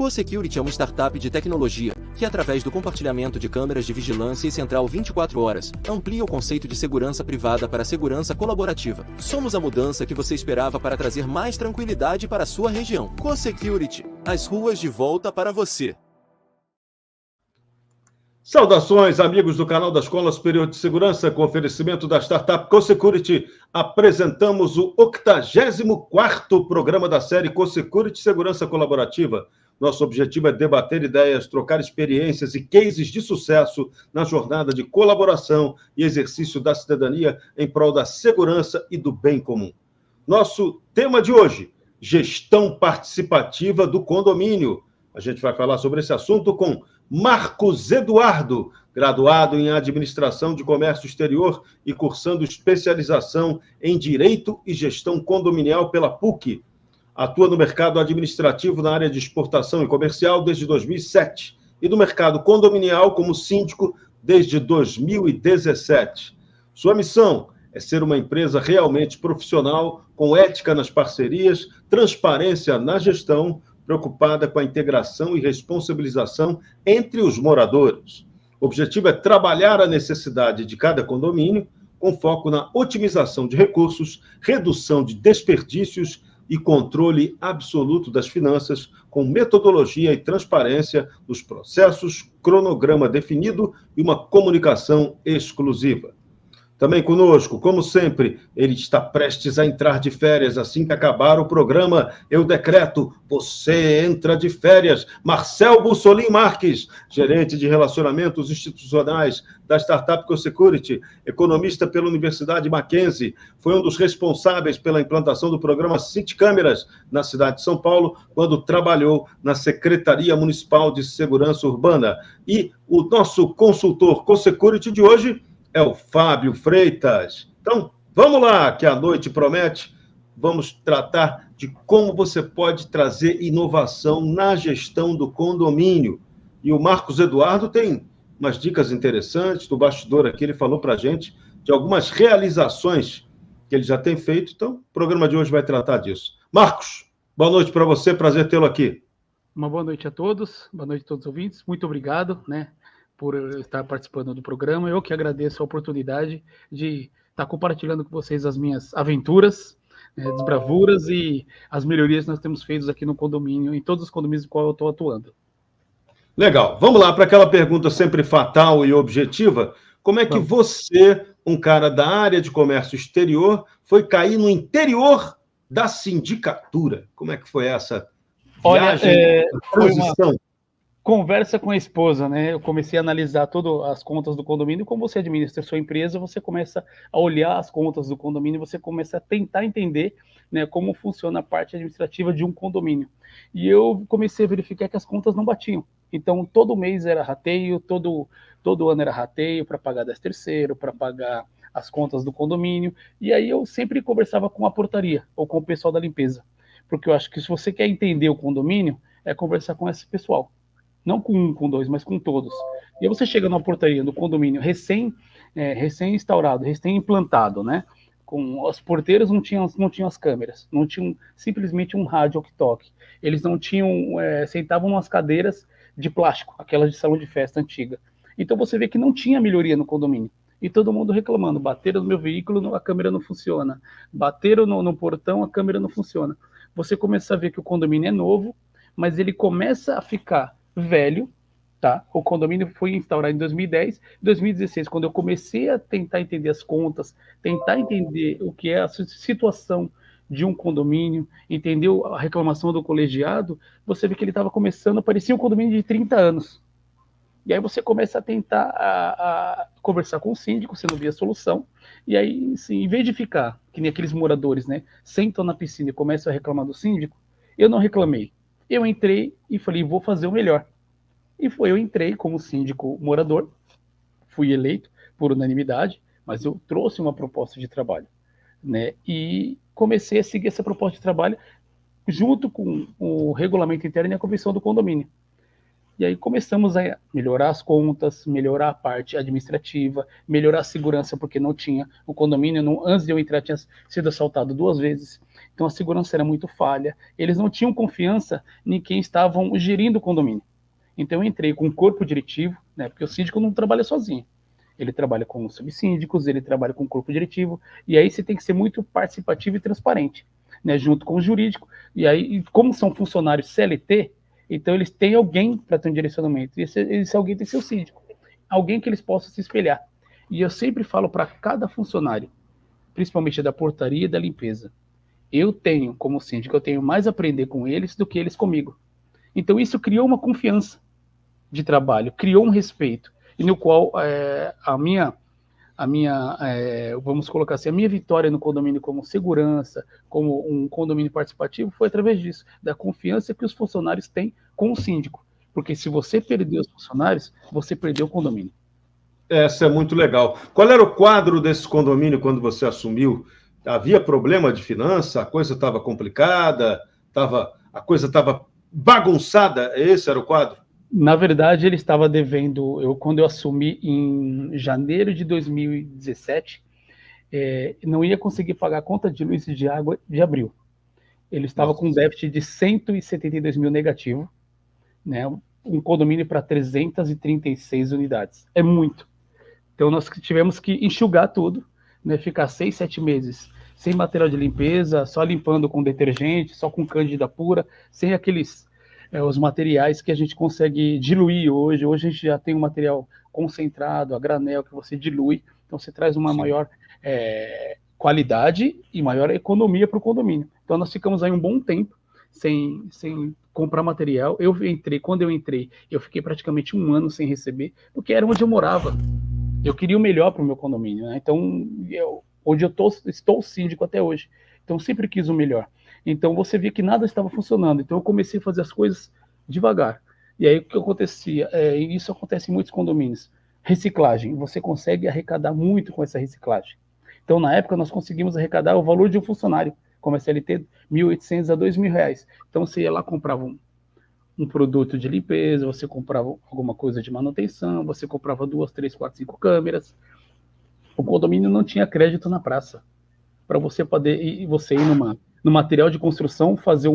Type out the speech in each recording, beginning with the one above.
CoSecurity é uma startup de tecnologia que, através do compartilhamento de câmeras de vigilância e central 24 horas, amplia o conceito de segurança privada para a segurança colaborativa. Somos a mudança que você esperava para trazer mais tranquilidade para a sua região. CoSecurity, as ruas de volta para você. Saudações, amigos do canal da Escola Superior de Segurança, com oferecimento da startup CoSecurity. Apresentamos o 84º programa da série CoSecurity Segurança Colaborativa. Nosso objetivo é debater ideias, trocar experiências e cases de sucesso na jornada de colaboração e exercício da cidadania em prol da segurança e do bem comum. Nosso tema de hoje, gestão participativa do condomínio. A gente vai falar sobre esse assunto com Marcos Eduardo, graduado em Administração de Comércio Exterior e cursando especialização em Direito e Gestão Condominial pela PUC. Atua no mercado administrativo na área de exportação e comercial desde 2007 e no mercado condominial como síndico desde 2017. Sua missão é ser uma empresa realmente profissional, com ética nas parcerias, transparência na gestão, preocupada com a integração e responsabilização entre os moradores. O objetivo é trabalhar a necessidade de cada condomínio, com foco na otimização de recursos, redução de desperdícios e controle absoluto das finanças, com metodologia e transparência nos processos, cronograma definido e uma comunicação exclusiva. Também conosco, como sempre, ele está prestes a entrar de férias. Assim que acabar o programa, eu decreto, você entra de férias. Marcel Bussolin Marques, gerente de relacionamentos institucionais da startup CoSecurity, economista pela Universidade Mackenzie, foi um dos responsáveis pela implantação do programa City Câmeras na cidade de São Paulo, quando trabalhou na Secretaria Municipal de Segurança Urbana. E o nosso consultor CoSecurity de hoje é o Fábio Freitas. Então, vamos lá, que a noite promete. Vamos tratar de como você pode trazer inovação na gestão do condomínio. E o Marcos Eduardo tem umas dicas interessantes. Do bastidor aqui, ele falou para a gente de algumas realizações que ele já tem feito. Então, o programa de hoje vai tratar disso. Marcos, boa noite para você. Prazer tê-lo aqui. Uma boa noite a todos. Boa noite a todos os ouvintes. Muito obrigado, por estar participando do programa. Eu que agradeço a oportunidade de estar compartilhando com vocês as minhas aventuras, desbravuras e as melhorias que nós temos feito aqui no condomínio, em todos os condomínios no qual eu estou atuando. Legal. Vamos lá para aquela pergunta sempre fatal e objetiva. Como é que você, um cara da área de comércio exterior, foi cair no interior da sindicatura? Como é que foi essa viagem, transição? Foi uma conversa com a esposa, Eu comecei a analisar todas as contas do condomínio. Como você administra sua empresa, você começa a olhar as contas do condomínio, você começa a tentar entender, como funciona a parte administrativa de um condomínio. E eu comecei a verificar que as contas não batiam. Então, todo mês era rateio, todo ano era rateio para pagar 13º, para pagar as contas do condomínio. E aí eu sempre conversava com a portaria ou com o pessoal da limpeza. Porque eu acho que se você quer entender o condomínio, é conversar com esse pessoal. Não com um, com dois, mas com todos. E aí você chega numa portaria do condomínio recém-instaurado, recém-implantado, Com os porteiros não tinham as câmeras, não tinham simplesmente um rádio walkie-talkie. Eles não tinham, sentavam nas cadeiras de plástico, aquelas de salão de festa antiga. Então você vê que não tinha melhoria no condomínio. E todo mundo reclamando, bateram no meu veículo, a câmera não funciona. Bateram no portão, a câmera não funciona. Você começa a ver que o condomínio é novo, mas ele começa a ficar velho, tá? O condomínio foi instaurado em 2010, 2016, quando eu comecei a tentar entender as contas, tentar entender o que é a situação de um condomínio, entender a reclamação do colegiado, você vê que ele estava começando, parecia um condomínio de 30 anos. E aí você começa a tentar a conversar com o síndico, você não via solução, e aí, sim, em vez de ficar, que nem aqueles moradores, sentam na piscina e começam a reclamar do síndico, eu não reclamei. Eu entrei e falei, vou fazer o melhor. Eu entrei como síndico morador, fui eleito por unanimidade, mas eu trouxe uma proposta de trabalho, E comecei a seguir essa proposta de trabalho junto com o regulamento interno e a convenção do condomínio. E aí começamos a melhorar as contas, melhorar a parte administrativa, melhorar a segurança, porque não tinha o condomínio, antes de eu entrar, tinha sido assaltado 2 vezes. Então a segurança era muito falha, eles não tinham confiança em quem estavam gerindo o condomínio. Então eu entrei com um corpo diretivo, né, porque o síndico não trabalha sozinho. Ele trabalha com os subsíndicos, ele trabalha com o corpo diretivo, e aí você tem que ser muito participativo e transparente, né, junto com o jurídico. E aí, como são funcionários CLT, então eles têm alguém para ter um direcionamento, e esse alguém tem que ser o síndico, alguém que eles possam se espelhar. E eu sempre falo para cada funcionário, principalmente da portaria e da limpeza, eu tenho, como síndico, eu tenho mais a aprender com eles do que eles comigo. Então isso criou uma confiança de trabalho, criou um respeito, e no qual vamos colocar assim, a minha vitória no condomínio como segurança, como um condomínio participativo, foi através disso, da confiança que os funcionários têm com o síndico. Porque se você perder os funcionários, você perdeu o condomínio. Essa é muito legal. Qual era o quadro desse condomínio quando você assumiu? Havia problema de finança? A coisa estava complicada? A coisa estava bagunçada? Esse era o quadro? Na verdade, ele estava devendo, quando eu assumi em janeiro de 2017, não ia conseguir pagar a conta de luz e de água de abril. Ele estava com um déficit de 172 mil negativo, né? Um condomínio para 336 unidades. É muito. Então, nós tivemos que enxugar tudo, né? Ficar 6, 7 meses sem material de limpeza, só limpando com detergente, só com cândida pura, sem aqueles os materiais que a gente consegue diluir hoje. Hoje a gente já tem um material concentrado, a granel, que você dilui, então você traz uma maior qualidade e maior economia para o condomínio. Então nós ficamos aí um bom tempo sem comprar material. Quando eu entrei, eu fiquei praticamente 1 ano sem receber, porque era onde eu morava. Eu queria o melhor para o meu condomínio, né? Então, onde eu estou síndico até hoje. Então, sempre quis o melhor. Então, você via que nada estava funcionando. Então, eu comecei a fazer as coisas devagar. E aí, o que acontecia? Isso acontece em muitos condomínios. Reciclagem. Você consegue arrecadar muito com essa reciclagem. Então, na época, nós conseguimos arrecadar o valor de um funcionário, como a CLT, R$1.800 a R$2.000. Então, você ia lá, comprava um produto de limpeza, você comprava alguma coisa de manutenção, você comprava 2, 3, 4, 5 câmeras. O condomínio não tinha crédito na praça para você poder você ir no material de construção, fazer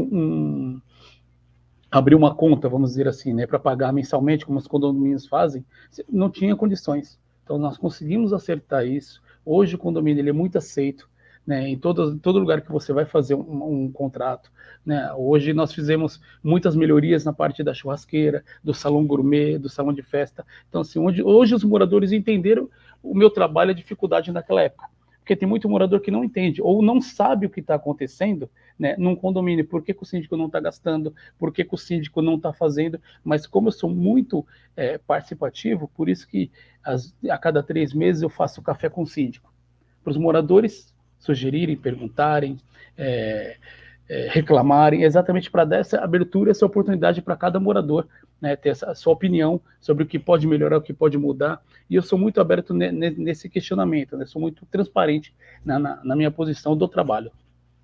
abrir uma conta, vamos dizer assim, né, para pagar mensalmente, como os condomínios fazem. Não tinha condições. Então nós conseguimos acertar isso. Hoje o condomínio ele é muito aceito, né, em todo lugar que você vai fazer um contrato, né. Hoje nós fizemos muitas melhorias na parte da churrasqueira, do salão gourmet, do salão de festa. Então, assim, hoje os moradores entenderam o meu trabalho, a dificuldade naquela época. Porque tem muito morador que não entende, ou não sabe o que está acontecendo, né, num condomínio. Por que o síndico não está gastando? Por que o síndico não está fazendo? Mas como eu sou muito participativo, por isso que a cada 3 meses eu faço café com o síndico. Para os moradores sugerirem, perguntarem, reclamarem, exatamente para dar essa abertura, essa oportunidade para cada morador, né, ter a sua opinião sobre o que pode melhorar, o que pode mudar. E eu sou muito aberto nesse questionamento, né, sou muito transparente na minha posição do trabalho.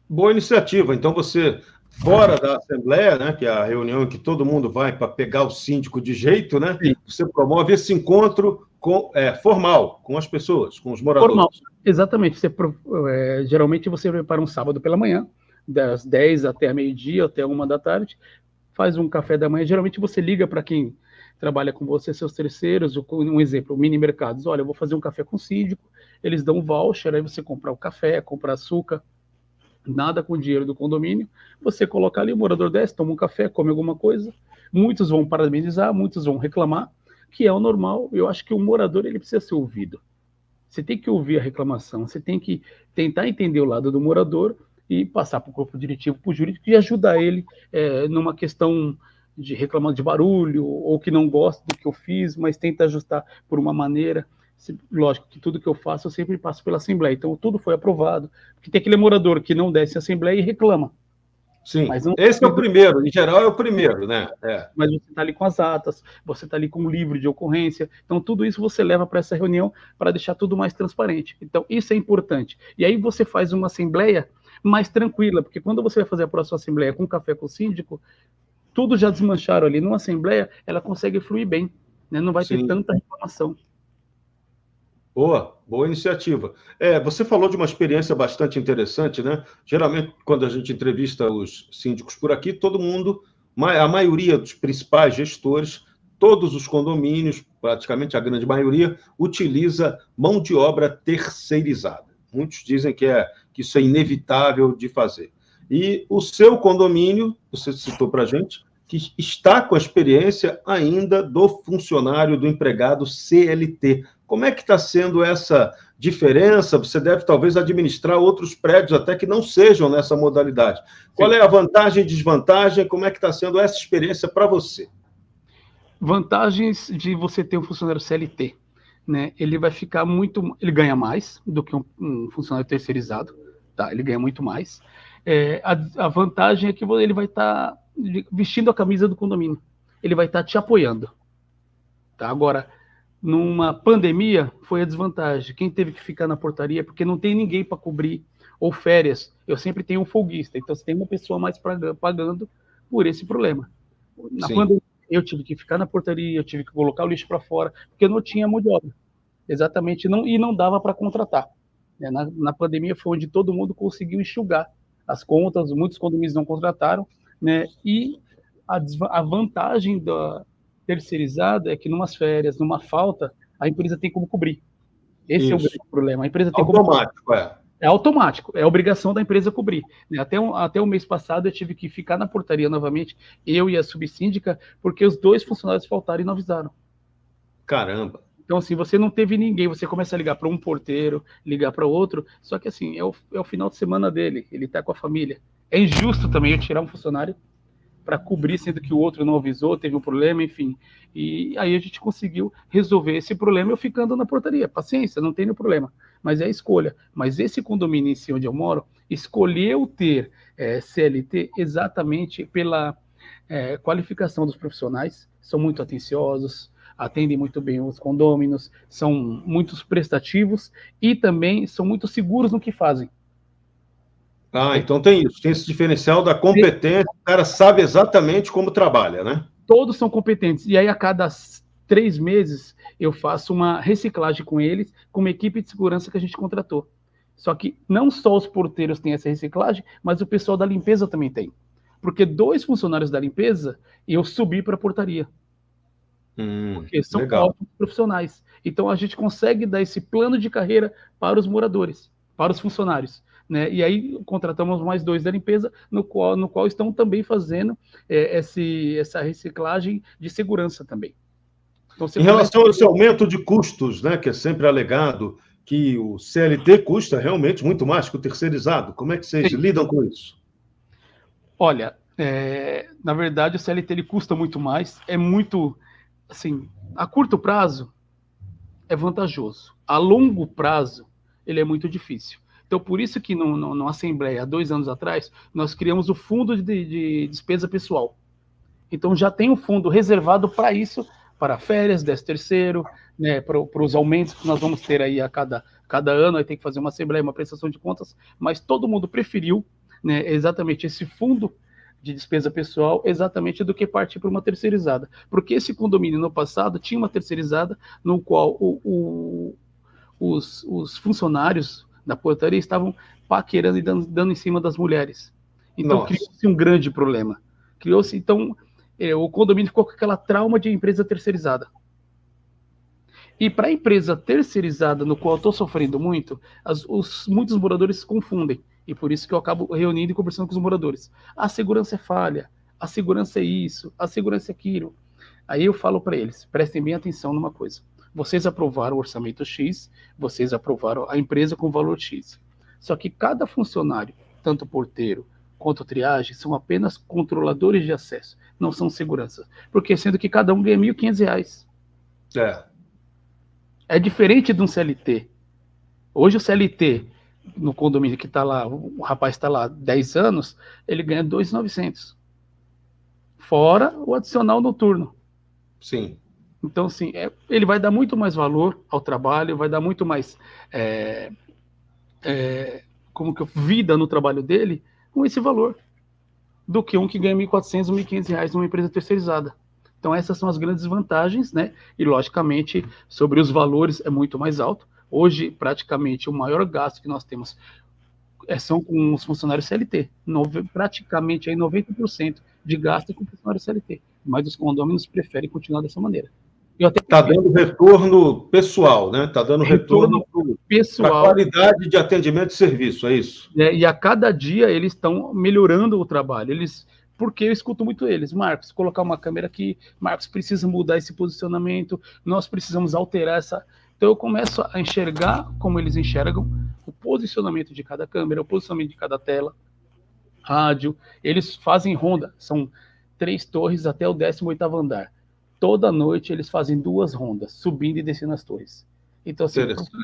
Boa iniciativa. Então você, fora da Assembleia, né, que é a reunião em que todo mundo vai para pegar o síndico de jeito, né, você promove esse encontro formal com as pessoas, com os moradores. Formal, exatamente. Geralmente você prepara um sábado pela manhã, das 10 até meio-dia, até 1 da tarde, faz um café da manhã. Geralmente você liga para quem trabalha com você, seus terceiros, um exemplo, mini mercados. Olha, eu vou fazer um café com o síndico, eles dão um voucher, aí você compra o café, compra açúcar, nada com o dinheiro do condomínio, você coloca ali, o morador desce, toma um café, come alguma coisa, muitos vão parabenizar, muitos vão reclamar, que é o normal. Eu acho que o morador ele precisa ser ouvido. Você tem que ouvir a reclamação, você tem que tentar entender o lado do morador e passar para o corpo diretivo, para o jurídico, e ajudar ele numa questão de reclamar de barulho, ou que não gosta do que eu fiz, mas tenta ajustar por uma maneira. Lógico que tudo que eu faço, eu sempre passo pela Assembleia. Então, tudo foi aprovado. Porque tem aquele morador que não desce a Assembleia e reclama. Sim, esse é o primeiro. Em geral, é o primeiro, né? Mas você está ali com as atas, você está ali com o livro de ocorrência. Então, tudo isso você leva para essa reunião para deixar tudo mais transparente. Então, isso é importante. E aí você faz uma Assembleia mais tranquila, porque quando você vai fazer a próxima Assembleia com café com o síndico, tudo já desmancharam ali. Numa Assembleia, ela consegue fluir bem, né? Não vai ter tanta reclamação. Boa iniciativa. Você falou de uma experiência bastante interessante, né? Geralmente, quando a gente entrevista os síndicos por aqui, todo mundo, a maioria dos principais gestores, todos os condomínios, praticamente a grande maioria, utiliza mão de obra terceirizada. Muitos dizem que isso é inevitável de fazer. E o seu condomínio, você citou para a gente, que está com a experiência ainda do funcionário, do empregado CLT. Como é que está sendo essa diferença? Você deve, talvez, administrar outros prédios até que não sejam nessa modalidade. Qual é a vantagem e desvantagem? Como é que está sendo essa experiência para você? Vantagens de você ter um funcionário CLT, né? Ele vai ficar ele ganha mais do que um funcionário terceirizado, tá? Ele ganha muito mais. A vantagem é que ele vai estar vestindo a camisa do condomínio. Ele vai estar te apoiando, tá? Agora, numa pandemia, foi a desvantagem. Quem teve que ficar na portaria, porque não tem ninguém para cobrir, ou férias. Eu sempre tenho um folguista, então você tem uma pessoa mais pagando por esse problema. Na pandemia, eu tive que ficar na portaria, eu tive que colocar o lixo para fora, porque eu não tinha mão de obra. Exatamente, e não dava para contratar. Na pandemia foi onde todo mundo conseguiu enxugar as contas, muitos condomínios não contrataram, né? E a vantagem da terceirizada é que numas férias, numa falta, a empresa tem como cobrir. Esse é o grande problema. A empresa tem automático, como... É automático, é obrigação da empresa cobrir. Até o mês passado eu tive que ficar na portaria novamente, eu e a subsíndica, porque os 2 funcionários faltaram e não avisaram. Caramba! Então, assim, você não teve ninguém, você começa a ligar para um porteiro, ligar para outro, só que, assim, é o final de semana dele, ele está com a família. É injusto também eu tirar um funcionário para cobrir, sendo que o outro não avisou, teve um problema, enfim. E aí a gente conseguiu resolver esse problema eu ficando na portaria. Paciência, não tem nenhum problema, mas é a escolha. Mas esse condomínio em si onde eu moro, escolheu ter CLT exatamente pela qualificação dos profissionais, são muito atenciosos, atendem muito bem os condôminos, são muito prestativos e também são muito seguros no que fazem. Então tem isso, tem esse diferencial da competência, o cara sabe exatamente como trabalha, né? Todos são competentes, e aí a cada 3 meses eu faço uma reciclagem com eles, com uma equipe de segurança que a gente contratou. Só que não só os porteiros têm essa reciclagem, mas o pessoal da limpeza também tem. Porque 2 funcionários da limpeza, eu subi para a portaria. Porque são ótimos profissionais. Então a gente consegue dar esse plano de carreira para os moradores, para os funcionários. Né? E aí contratamos mais 2 da limpeza, no qual estão também fazendo essa reciclagem de segurança também. Então, em relação a esse aumento de custos, né, que é sempre alegado, que o CLT custa realmente muito mais que o terceirizado, como é que vocês lidam com isso? Olha, na verdade o CLT ele custa muito mais, é muito, assim, a curto prazo é vantajoso, a longo prazo ele é muito difícil. Então, por isso que na Assembleia, há 2 anos atrás, nós criamos o fundo de despesa pessoal. Então, já tem um fundo reservado para isso, para férias, 13º, né, para os aumentos que nós vamos ter aí a cada ano, aí tem que fazer uma Assembleia, uma prestação de contas, mas todo mundo preferiu, né, exatamente esse fundo de despesa pessoal, exatamente do que partir para uma terceirizada. Porque esse condomínio, no passado, tinha uma terceirizada no qual os funcionários da portaria estavam paquerando e dando em cima das mulheres. Então, criou-se um grande problema. Então, o condomínio ficou com aquela trauma de empresa terceirizada. E para a empresa terceirizada, no qual eu estou sofrendo muito, muitos moradores se confundem. E por isso que eu acabo reunindo e conversando com os moradores. A segurança é falha, a segurança é isso, a segurança é aquilo. Aí eu falo para eles, prestem bem atenção numa coisa. Vocês aprovaram o orçamento X, vocês aprovaram a empresa com valor X. Só que cada funcionário, tanto porteiro quanto triagem, são apenas controladores de acesso, não são seguranças. Porque sendo que cada um ganha R$ 1.500. É diferente de um CLT. Hoje o CLT, no condomínio que está lá, o rapaz está lá 10 anos, ele ganha R$ 2.900. Fora o adicional noturno. Sim. Então, assim, ele vai dar muito mais valor ao trabalho, vai dar muito mais vida no trabalho dele com esse valor do que um que ganha R$ 1.400, R$ 1.500 numa empresa terceirizada. Então, essas são as grandes vantagens, né? E, logicamente, sobre os valores é muito mais alto, Hoje, praticamente, o maior gasto que nós temos são com os funcionários CLT. Praticamente aí 90% de gasto é com funcionários CLT. Mas os condomínios preferem continuar dessa maneira. Está dando retorno pessoal, né? Está dando retorno para a qualidade de atendimento e serviço, é isso? E a cada dia eles estão melhorando o trabalho. Porque eu escuto muito eles. Marcos, colocar uma câmera aqui. Marcos, precisa mudar esse posicionamento. Nós precisamos alterar essa... Então eu começo a enxergar como eles enxergam o posicionamento de cada câmera, o posicionamento de cada tela, rádio. Eles fazem ronda. São 3 torres até o 18º andar. Toda noite eles fazem 2 rondas, subindo e descendo as torres. Então, assim,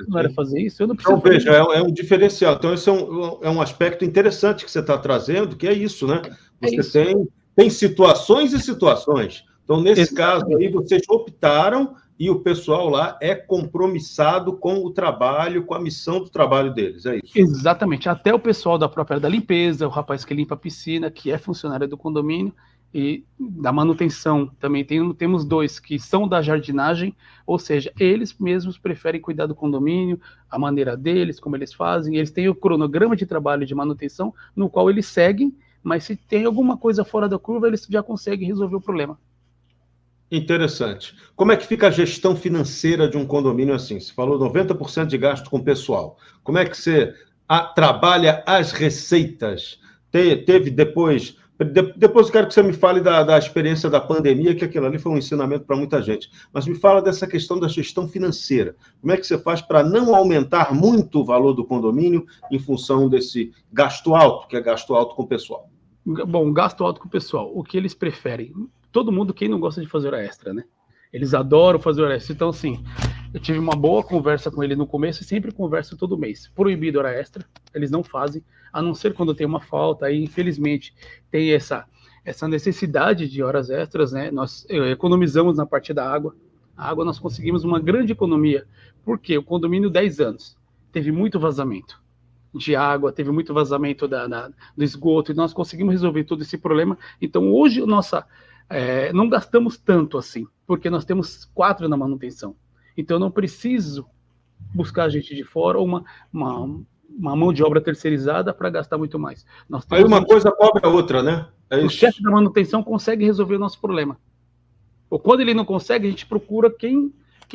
não era fazer isso, eu não preciso. Então, veja, é um diferencial. Então, esse é um aspecto interessante que você está trazendo, que é isso, né? Você tem situações e situações. Então, nesse caso aí, vocês optaram e o pessoal lá é compromissado com o trabalho, com a missão do trabalho deles, é isso? Exatamente. Até o pessoal da própria da limpeza, o rapaz que limpa a piscina, que é funcionário do condomínio, e da manutenção também temos 2 que são da jardinagem, ou seja, eles mesmos preferem cuidar do condomínio, a maneira deles, como eles fazem, eles têm o cronograma de trabalho de manutenção, no qual eles seguem, mas se tem alguma coisa fora da curva, eles já conseguem resolver o problema. Interessante. Como é que fica a gestão financeira de um condomínio assim? Você falou 90% de gasto com pessoal. Como é que você trabalha as receitas? Teve depois eu quero que você me fale da experiência da pandemia, que aquilo ali foi um ensinamento para muita gente. Mas me fala dessa questão da gestão financeira. Como é que você faz para não aumentar muito o valor do condomínio em função desse gasto alto, que é gasto alto com o pessoal? Bom, gasto alto com o pessoal. O que eles preferem? Todo mundo, quem não gosta de fazer hora extra, né? Eles adoram fazer hora extra. Então, assim, eu tive uma boa conversa com ele no começo e sempre converso todo mês. Proibido hora extra, eles não fazem, a não ser quando tem uma falta. Aí, infelizmente, tem essa necessidade de horas extras, né? Nós economizamos na parte da água. A água nós conseguimos uma grande economia, porque o condomínio 10 anos teve muito vazamento de água, teve muito vazamento do esgoto, e nós conseguimos resolver todo esse problema. Então, hoje, não gastamos tanto assim, porque nós temos 4 na manutenção. Então, eu não preciso buscar gente de fora ou uma mão de obra terceirizada para gastar muito mais. Aí uma coisa cobre a outra, né? O chefe da manutenção consegue resolver o nosso problema. Ou quando ele não consegue, a gente procura quem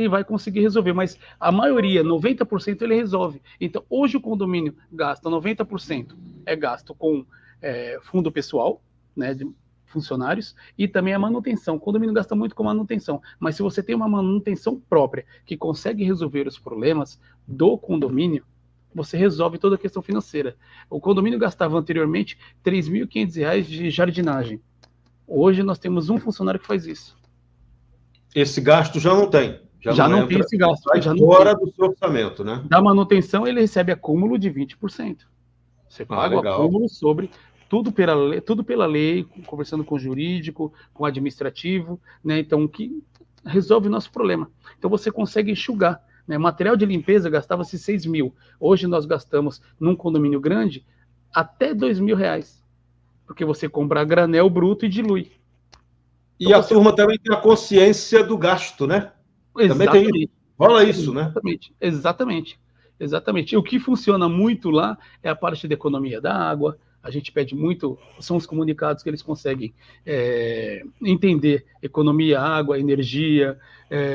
vai conseguir resolver. Mas a maioria, 90%, ele resolve. Então, hoje o condomínio gasta 90%. É gasto com fundo pessoal, né, de funcionários, e também a manutenção. O condomínio gasta muito com manutenção, mas se você tem uma manutenção própria que consegue resolver os problemas do condomínio, você resolve toda a questão financeira. O condomínio gastava anteriormente R$ 3.500 de jardinagem. Hoje nós temos um funcionário que faz isso. Esse gasto já não tem. Já não tem esse gasto. Já fora do seu orçamento, né? Da manutenção, ele recebe acúmulo de 20%. Você paga o acúmulo sobre... Tudo pela lei, conversando com o jurídico, com o administrativo, né? Então, que resolve o nosso problema. Então, você consegue enxugar, né? Material de limpeza gastava-se 6 mil. Hoje, nós gastamos, num condomínio grande, até R$2.000. Porque você compra a granel bruto e dilui. E então, a turma também tem a consciência do gasto, né? Exatamente. Também tem... Rola isso, né? Exatamente. O que funciona muito lá é a parte da economia da água. A gente pede muito, são os comunicados que eles conseguem entender economia, água, energia,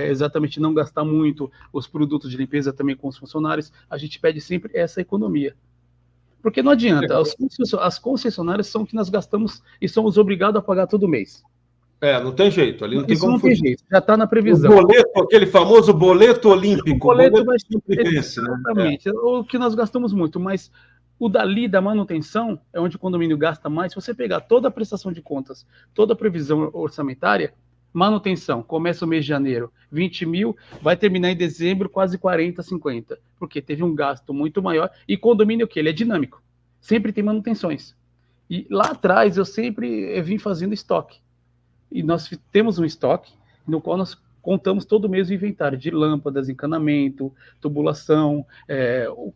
exatamente não gastar muito os produtos de limpeza também com os funcionários. A gente pede sempre essa economia. Porque não adianta, as concessionárias são que nós gastamos e somos obrigados a pagar todo mês. Não tem jeito, ali não tem como fugir. Tem jeito, já está na previsão. O boleto, aquele famoso boleto olímpico. O boleto vai ser exatamente, o que nós gastamos muito, mas o da manutenção é onde o condomínio gasta mais. Se você pegar toda a prestação de contas, toda a previsão orçamentária, manutenção, começa o mês de janeiro, 20 mil, vai terminar em dezembro quase 40, 50, porque teve um gasto muito maior, e condomínio que ele é dinâmico, sempre tem manutenções. E lá atrás eu sempre vim fazendo estoque, e nós temos um estoque no qual nós contamos todo mês o inventário de lâmpadas, encanamento, tubulação,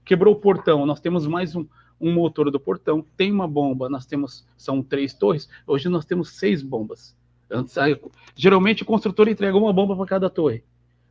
quebrou o portão, nós temos mais um motor do portão, tem uma bomba, são 3 torres, hoje nós temos 6 bombas. Geralmente o construtor entrega uma bomba para cada torre.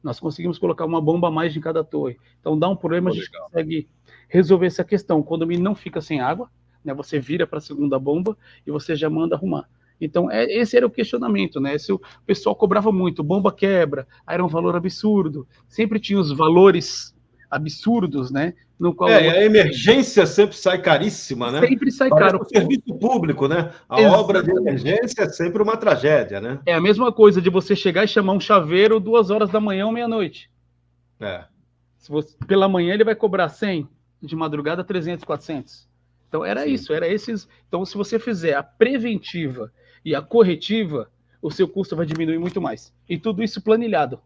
Nós conseguimos colocar uma bomba a mais em cada torre. Então dá um problema, a gente Legal. consegue resolver essa questão. O condomínio não fica sem água, né? Você vira para a segunda bomba e você já manda arrumar. Então, esse era o questionamento, né? Se o pessoal cobrava muito, bomba quebra, aí era um valor absurdo, sempre tinha os valores absurdos, né? No qual E a emergência sempre sai caríssima, né? sempre sai Parece caro. um serviço público, né? A Exatamente. obra de emergência é sempre uma tragédia, né? É a mesma coisa de você chegar e chamar um chaveiro 2 horas da manhã ou meia-noite. Se você, pela manhã ele vai cobrar 100, de madrugada 300, 400. Então era Sim. isso, era esses. Então se você fizer a preventiva e a corretiva, o seu custo vai diminuir muito mais. E tudo isso planilhado.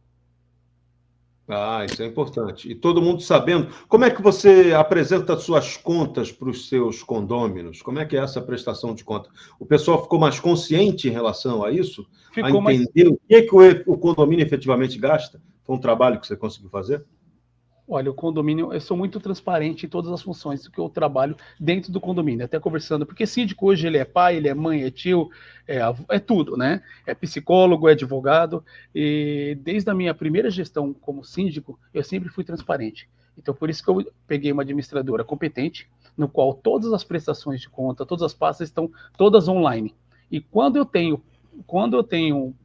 Isso é importante. E todo mundo sabendo. Como é que você apresenta suas contas para os seus condôminos? Como é que é essa prestação de conta? O pessoal ficou mais consciente em relação a isso? Ficou a entender o que o condomínio efetivamente gasta? Foi um trabalho que você conseguiu fazer? Olha, o condomínio, eu sou muito transparente em todas as funções do que eu trabalho dentro do condomínio, até conversando, porque síndico hoje ele é pai, ele é mãe, é tio, é tudo, né? É psicólogo, é advogado, e desde a minha primeira gestão como síndico, eu sempre fui transparente. Então, por isso que eu peguei uma administradora competente, no qual todas as prestações de conta, todas as pastas estão todas online. E quando eu tenho,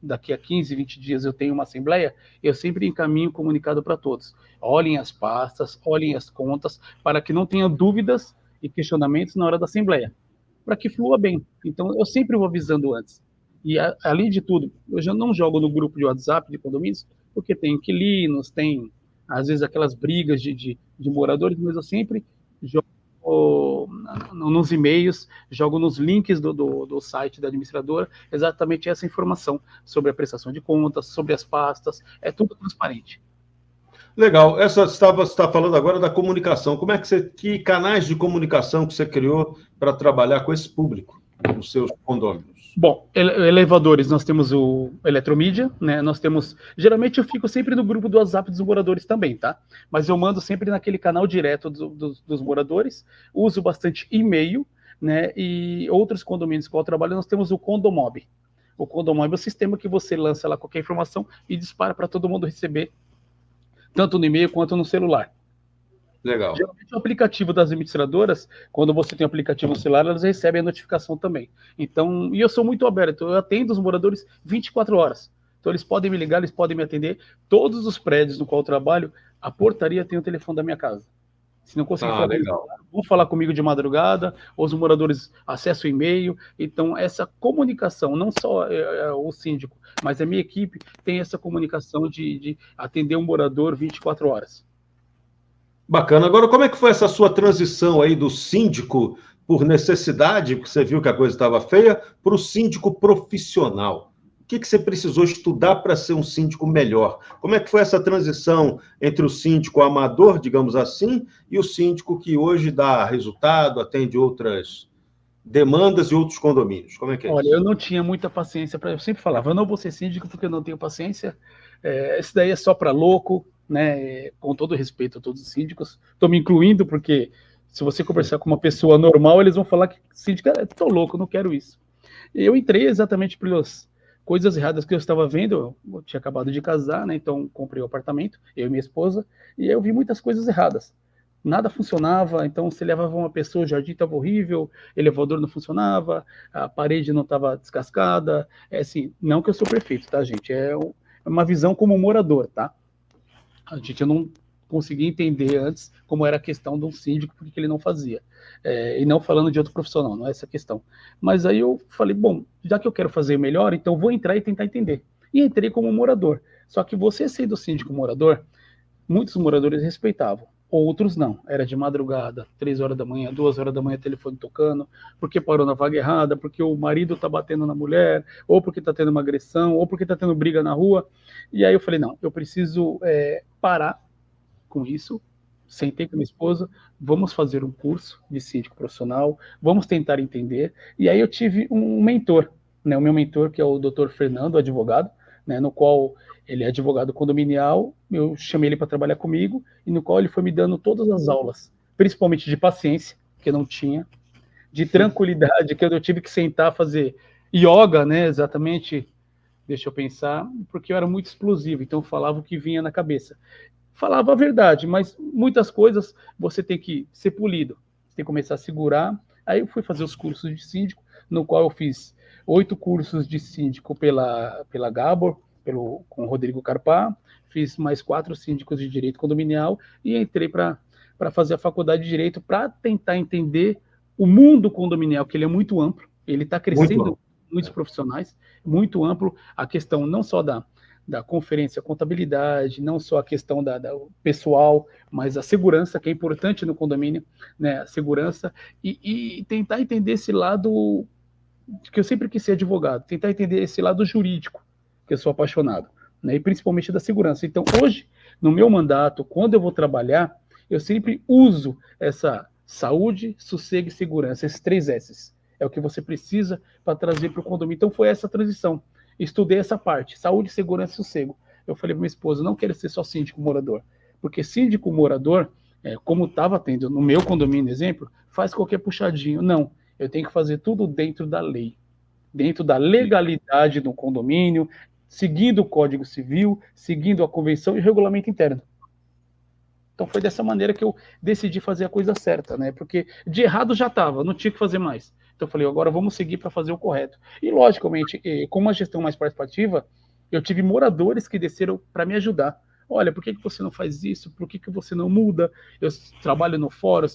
daqui a 15, 20 dias, eu tenho uma assembleia, eu sempre encaminho comunicado para todos. Olhem as pastas, olhem as contas, para que não tenha dúvidas e questionamentos na hora da assembleia, para que flua bem. Então, eu sempre vou avisando antes. E, além de tudo, eu já não jogo no grupo de WhatsApp de condomínios, porque tem inquilinos, tem, às vezes, aquelas brigas de moradores, mas eu sempre jogo nos e-mails, jogo nos links do site da administradora, exatamente essa informação sobre a prestação de contas, sobre as pastas, é tudo transparente. Legal. Você está falando agora da comunicação. Que canais de comunicação que você criou para trabalhar com esse público, nos seus condôminos? Bom, elevadores, nós temos o Eletromídia, né? Nós temos. Geralmente eu fico sempre no grupo do WhatsApp dos moradores também, tá? Mas eu mando sempre naquele canal direto dos moradores, uso bastante e-mail, né? E outros condomínios com o qual eu trabalho, nós temos o Condomob. O Condomob é o sistema que você lança lá qualquer informação e dispara para todo mundo receber, tanto no e-mail quanto no celular. Legal. Geralmente o aplicativo das administradoras, quando você tem um aplicativo no celular, elas recebem a notificação também. Então, e eu sou muito aberto, eu atendo os moradores 24 horas. Então eles podem me ligar, eles podem me atender. Todos os prédios no qual eu trabalho, a portaria tem o telefone da minha casa. Se não conseguir falar comigo, vão falar comigo de madrugada, os moradores acessam o e-mail. Então, essa comunicação, não só o síndico, mas a minha equipe tem essa comunicação de atender um morador 24 horas. Bacana. Agora, como é que foi essa sua transição aí do síndico por necessidade, porque você viu que a coisa estava feia, para o síndico profissional? O que você precisou estudar para ser um síndico melhor? Como é que foi essa transição entre o síndico amador, digamos assim, e o síndico que hoje dá resultado, atende outras demandas e outros condomínios? Como é que é Olha, isso? eu não tinha muita paciência para. Eu sempre falava, eu não vou ser síndico porque eu não tenho paciência. Isso daí é só para louco, né? Com todo respeito a todos os síndicos, estou me incluindo porque se você conversar com uma pessoa normal, eles vão falar que síndico é tão louco, não quero isso. Eu entrei exatamente pelas coisas erradas que eu estava vendo. Eu tinha acabado de casar, né? Então comprei o apartamento, eu e minha esposa, e eu vi muitas coisas erradas. Nada funcionava, então você levava uma pessoa, o jardim estava horrível, elevador não funcionava, a parede não estava descascada. Assim, não que eu sou perfeito, tá, gente? É uma visão como morador, tá? A gente não conseguia entender antes como era a questão de um síndico, porque ele não fazia. E não falando de outro profissional, não é essa a questão. Mas aí eu falei, bom, já que eu quero fazer melhor, então vou entrar e tentar entender. E entrei como morador. Só que você sendo síndico morador, muitos moradores respeitavam. Outros não, era de madrugada, 3 horas da manhã, 2 horas da manhã, telefone tocando, porque parou na vaga errada, porque o marido tá batendo na mulher, ou porque tá tendo uma agressão, ou porque tá tendo briga na rua. E aí eu falei, não, eu preciso parar com isso. Sentei com minha esposa, vamos fazer um curso de síndico profissional, vamos tentar entender. E aí eu tive um mentor, né, o meu mentor, que é o Dr. Fernando, advogado, né, no qual ele é advogado condominial, eu chamei ele para trabalhar comigo, e no qual ele foi me dando todas as aulas, principalmente de paciência, que eu não tinha, de tranquilidade, que eu tive que sentar, fazer yoga, né, exatamente, deixa eu pensar, porque eu era muito explosivo, então eu falava o que vinha na cabeça. Falava a verdade, mas muitas coisas você tem que ser polido, você tem que começar a segurar. Aí eu fui fazer os cursos de síndico, no qual eu fiz 8 cursos de síndico pela Gabor, com o Rodrigo Carpá, fiz mais 4 síndicos de direito condominial e entrei para fazer a faculdade de direito para tentar entender o mundo condominial, que ele é muito amplo, ele está crescendo, muitos profissionais, muito amplo, a questão não só da conferência contabilidade, não só a questão da pessoal, mas a segurança, que é importante no condomínio, né, a segurança, e tentar entender esse lado, que eu sempre quis ser advogado, tentar entender esse lado jurídico, que eu sou apaixonado, né, e principalmente da segurança. Então, hoje, no meu mandato, quando eu vou trabalhar, eu sempre uso essa saúde, sossego e segurança, esses 3 S's. É o que você precisa para trazer para o condomínio. Então, foi essa transição. Estudei essa parte, saúde, segurança e sossego. Eu falei para minha esposa, não quero ser só síndico morador, porque síndico morador, como estava tendo no meu condomínio, exemplo, faz qualquer puxadinho. Não, eu tenho que fazer tudo dentro da lei, dentro da legalidade do condomínio, seguindo o Código Civil, seguindo a convenção e o regulamento interno. Então foi dessa maneira que eu decidi fazer a coisa certa, né? Porque de errado já estava, não tinha que fazer mais. Então eu falei, agora vamos seguir para fazer o correto. E logicamente, com uma gestão mais participativa, eu tive moradores que desceram para me ajudar. Olha, por que você não faz isso? Por que você não muda? Eu trabalho no fórum,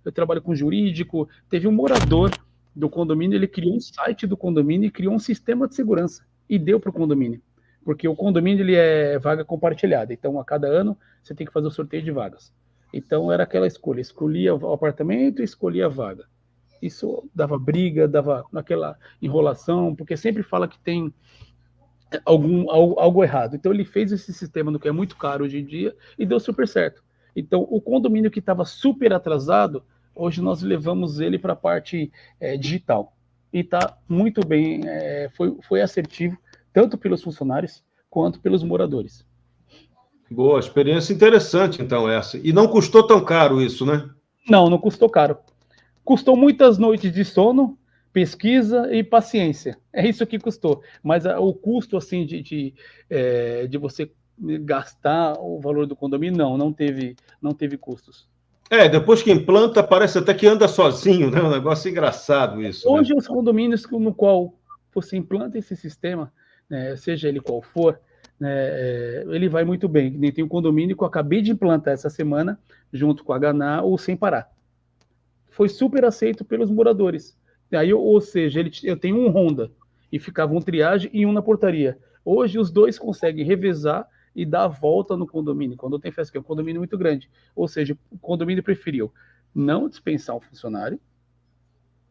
eu trabalho com jurídico. Teve um morador do condomínio, ele criou um site do condomínio e criou um sistema de segurança e deu para o condomínio. Porque o condomínio ele é vaga compartilhada. Então, a cada ano, você tem que fazer o sorteio de vagas. Então, era aquela escolha. Escolhia o apartamento e escolhia a vaga. Isso dava briga, dava aquela enrolação, porque sempre fala que tem algo errado. Então, ele fez esse sistema, no que é muito caro hoje em dia, e deu super certo. Então, o condomínio que estava super atrasado, hoje nós levamos ele para a parte digital. E está muito bem, foi assertivo, tanto pelos funcionários quanto pelos moradores. Boa, experiência interessante, então, essa. E não custou tão caro isso, né? Não custou caro. Custou muitas noites de sono, pesquisa e paciência. É isso que custou. Mas o custo, assim, de você gastar o valor do condomínio, não teve custos. Depois que implanta, parece até que anda sozinho, né? Um negócio engraçado isso. Hoje, né? os condomínios no qual você implanta esse sistema, né, seja ele qual for, né, ele vai muito bem. Nem tem um condomínio que eu acabei de implantar essa semana, junto com a Ganá, ou Sem Parar. Foi super aceito pelos moradores. Aí, ou seja, eu tenho um Honda, e ficava um triagem e um na portaria. Hoje, os dois conseguem revezar e dar a volta no condomínio, quando tem festa, que é um condomínio muito grande. Ou seja, o condomínio preferiu não dispensar o funcionário,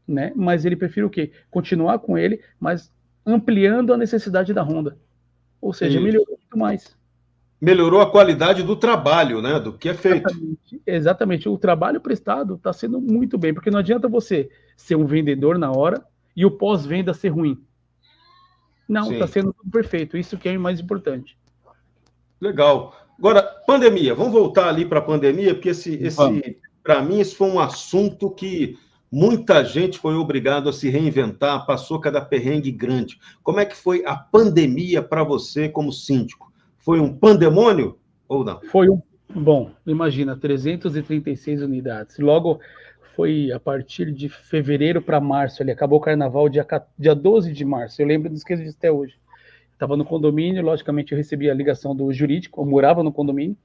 né? Mas ele prefere o quê? Continuar com ele, mas ampliando a necessidade da Honda. Ou seja, melhorou muito mais. Melhorou a qualidade do trabalho, né? Do que é feito. Exatamente. O trabalho prestado está sendo muito bem, porque não adianta você ser um vendedor na hora e o pós-venda ser ruim. Não, está sendo tudo perfeito. Isso que é o mais importante. Legal. Agora, pandemia. Vamos voltar ali para a pandemia, porque para mim, isso foi um assunto que muita gente foi obrigado a se reinventar, passou cada perrengue grande. Como é que foi a pandemia para você como síndico? Foi um pandemônio ou não? Bom, imagina, 336 unidades. Logo, foi a partir de fevereiro para março, ele acabou o carnaval dia 12 de março, eu lembro, não esqueço disso até hoje. Estava no condomínio, logicamente eu recebi a ligação do jurídico, eu morava no condomínio,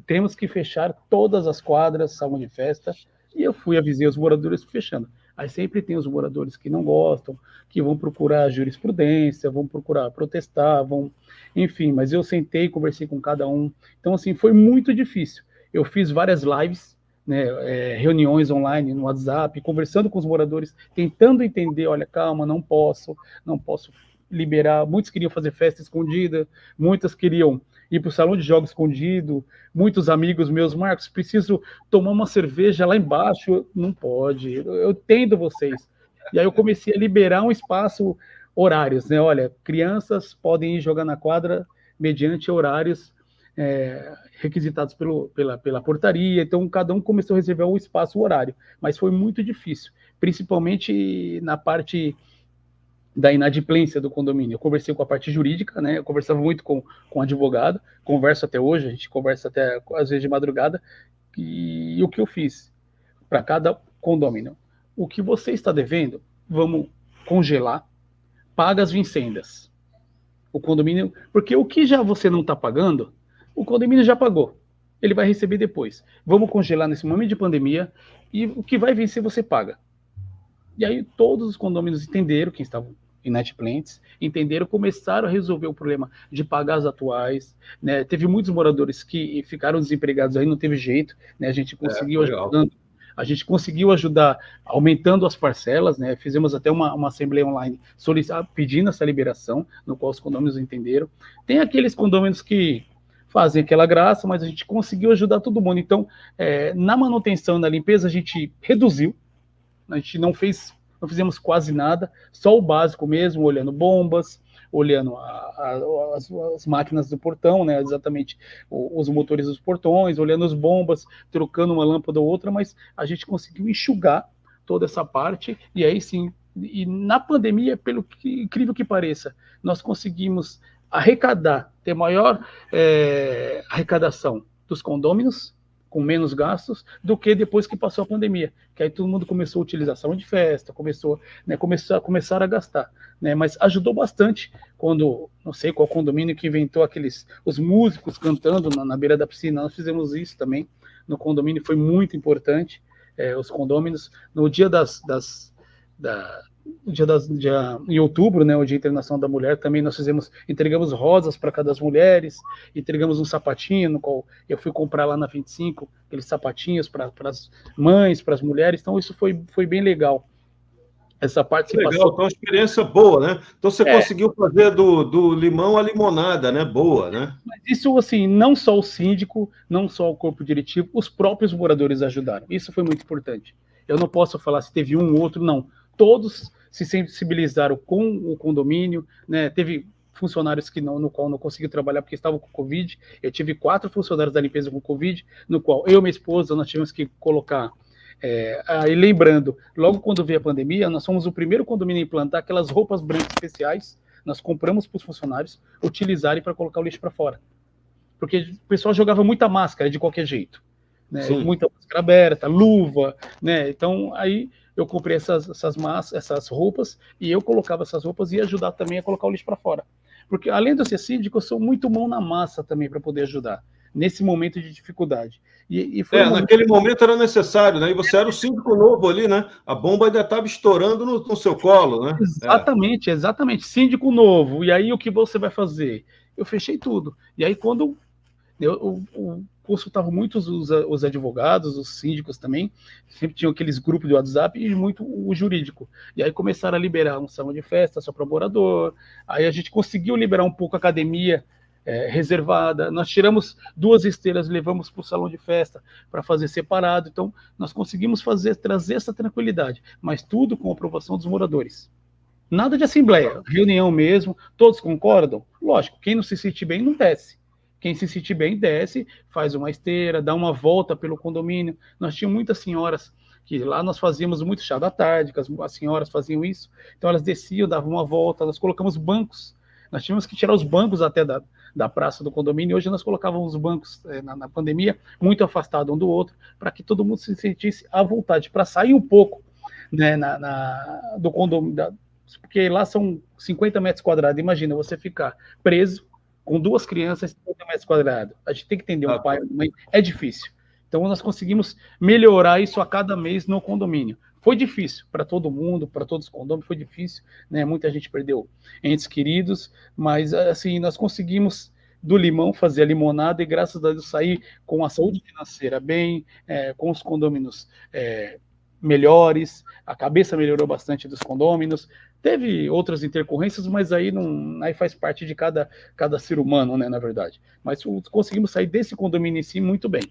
temos que fechar todas as quadras, salão de festa, e eu avisei os moradores fechando. Aí sempre tem os moradores que não gostam, que vão procurar jurisprudência, vão procurar protestar, enfim, mas eu sentei, conversei com cada um. Então, assim, foi muito difícil. Eu fiz várias lives, né, reuniões online no WhatsApp, conversando com os moradores, tentando entender, olha, calma, não posso liberar. Muitos queriam fazer festa escondida, muitas queriam ir para o salão de jogos escondido, muitos amigos meus, Marcos, preciso tomar uma cerveja lá embaixo, não pode, eu entendo vocês. E aí eu comecei a liberar um espaço, horários, né? Olha, crianças podem ir jogar na quadra mediante horários requisitados pela portaria, então cada um começou a reservar um espaço, o horário, mas foi muito difícil, principalmente na parte da inadimplência do condomínio. Eu conversei com a parte jurídica, né? Eu conversava muito com o advogado, converso até hoje, a gente conversa até às vezes de madrugada, e o que eu fiz para cada condomínio? O que você está devendo, vamos congelar, paga as vincendas. O condomínio, porque o que já você não está pagando, o condomínio já pagou. Ele vai receber depois. Vamos congelar nesse momento de pandemia e o que vai vencer você paga. E aí todos os condomínios entenderam, que estavam inadimplentes, entenderam, começaram a resolver o problema de pagar as atuais, né? Teve muitos moradores que ficaram desempregados aí, não teve jeito, né? A gente conseguiu ajudando, a gente conseguiu ajudar aumentando as parcelas, né? Fizemos até uma assembleia online pedindo essa liberação, no qual os condomínios entenderam. Tem aqueles condomínios que fazem aquela graça, mas a gente conseguiu ajudar todo mundo. Então, na manutenção, na limpeza, a gente reduziu. A gente não fizemos quase nada, só o básico mesmo, olhando bombas, olhando as máquinas do portão, né, exatamente os motores dos portões, olhando as bombas, trocando uma lâmpada ou outra, mas a gente conseguiu enxugar toda essa parte, e aí sim, e na pandemia, pelo que incrível que pareça, nós conseguimos arrecadar, ter maior arrecadação dos condôminos, com menos gastos, do que depois que passou a pandemia, que aí todo mundo começou a utilizar salão de festa, começaram a gastar, né? Mas ajudou bastante quando, não sei qual condomínio que inventou os músicos cantando na beira da piscina, nós fizemos isso também no condomínio, foi muito importante, os condôminos, no dia em outubro, né, o Dia Internacional da Mulher, também nós entregamos rosas para cada das mulheres, entregamos um sapatinho, no qual eu fui comprar lá na 25, aqueles sapatinhos para as mães, para as mulheres, então isso foi bem legal. Essa participação. Legal, então uma experiência boa, né? Então você conseguiu fazer do limão a limonada, né? Boa, né? Mas isso, assim, não só o síndico, não só o corpo diretivo, os próprios moradores ajudaram. Isso foi muito importante. Eu não posso falar se teve um ou outro, não. Todos se sensibilizaram com o condomínio, né? Teve funcionários no qual não conseguiu trabalhar porque estavam com Covid. Eu tive 4 funcionários da limpeza com Covid, no qual eu e minha esposa, nós tivemos que colocar... e lembrando, logo quando veio a pandemia, nós fomos o primeiro condomínio a implantar aquelas roupas brancas especiais, nós compramos para os funcionários utilizarem para colocar o lixo para fora. Porque o pessoal jogava muita máscara de qualquer jeito, né? Muita máscara aberta, luva, né? Então, aí eu comprei essas roupas e eu colocava essas roupas e ia ajudar também a colocar o lixo para fora. Porque, além de eu ser síndico, eu sou muito mão na massa também para poder ajudar nesse momento de dificuldade. Naquele momento era necessário, né? E você era o síndico novo ali, né? A bomba ainda estava estourando no seu colo, né? Exatamente. Síndico novo. E aí o que você vai fazer? Eu fechei tudo. E aí quando eu consultava muitos os advogados, os síndicos também, sempre tinham aqueles grupos de WhatsApp e muito o jurídico. E aí começaram a liberar um salão de festa só para morador. Aí a gente conseguiu liberar um pouco a academia reservada, nós tiramos 2 esteiras, levamos para o salão de festa para fazer separado, então nós conseguimos trazer essa tranquilidade, mas tudo com a aprovação dos moradores. Nada de assembleia, reunião mesmo, todos concordam? Lógico, quem não se sentir bem não desce. Quem se sentir bem desce, faz uma esteira, dá uma volta pelo condomínio. Nós tínhamos muitas senhoras que lá nós fazíamos muito chá da tarde, que as senhoras faziam isso, então elas desciam, davam uma volta, nós colocamos bancos, nós tínhamos que tirar os bancos até da praça do condomínio. Hoje nós colocávamos os bancos na pandemia muito afastados um do outro, para que todo mundo se sentisse à vontade, para sair um pouco, né, do condomínio, porque lá são 50 metros quadrados. Imagina você ficar preso com 2 crianças, 50 metros quadrados. A gente tem que entender, um pai e uma mãe, é difícil. Então nós conseguimos melhorar isso a cada mês no condomínio. Foi difícil para todo mundo, para todos os condôminos, foi difícil, né? Muita gente perdeu entes queridos, mas assim, nós conseguimos do limão fazer a limonada e graças a Deus sair com a saúde financeira bem, com os condôminos melhores, a cabeça melhorou bastante dos condôminos. Teve outras intercorrências, mas aí faz parte de cada ser humano, né, na verdade. Mas conseguimos sair desse condomínio em si muito bem.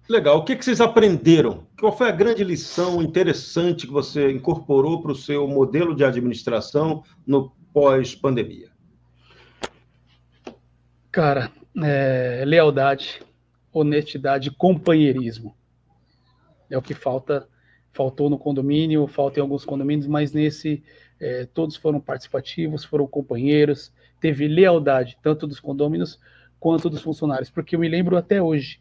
Legal. O que vocês aprenderam? Qual foi a grande lição interessante que você incorporou para o seu modelo de administração no pós-pandemia? Cara, lealdade, honestidade, companheirismo. É o que falta faltou no condomínio, falta em alguns condomínios, mas nesse todos foram participativos, foram companheiros, teve lealdade, tanto dos condôminos quanto dos funcionários, porque eu me lembro até hoje,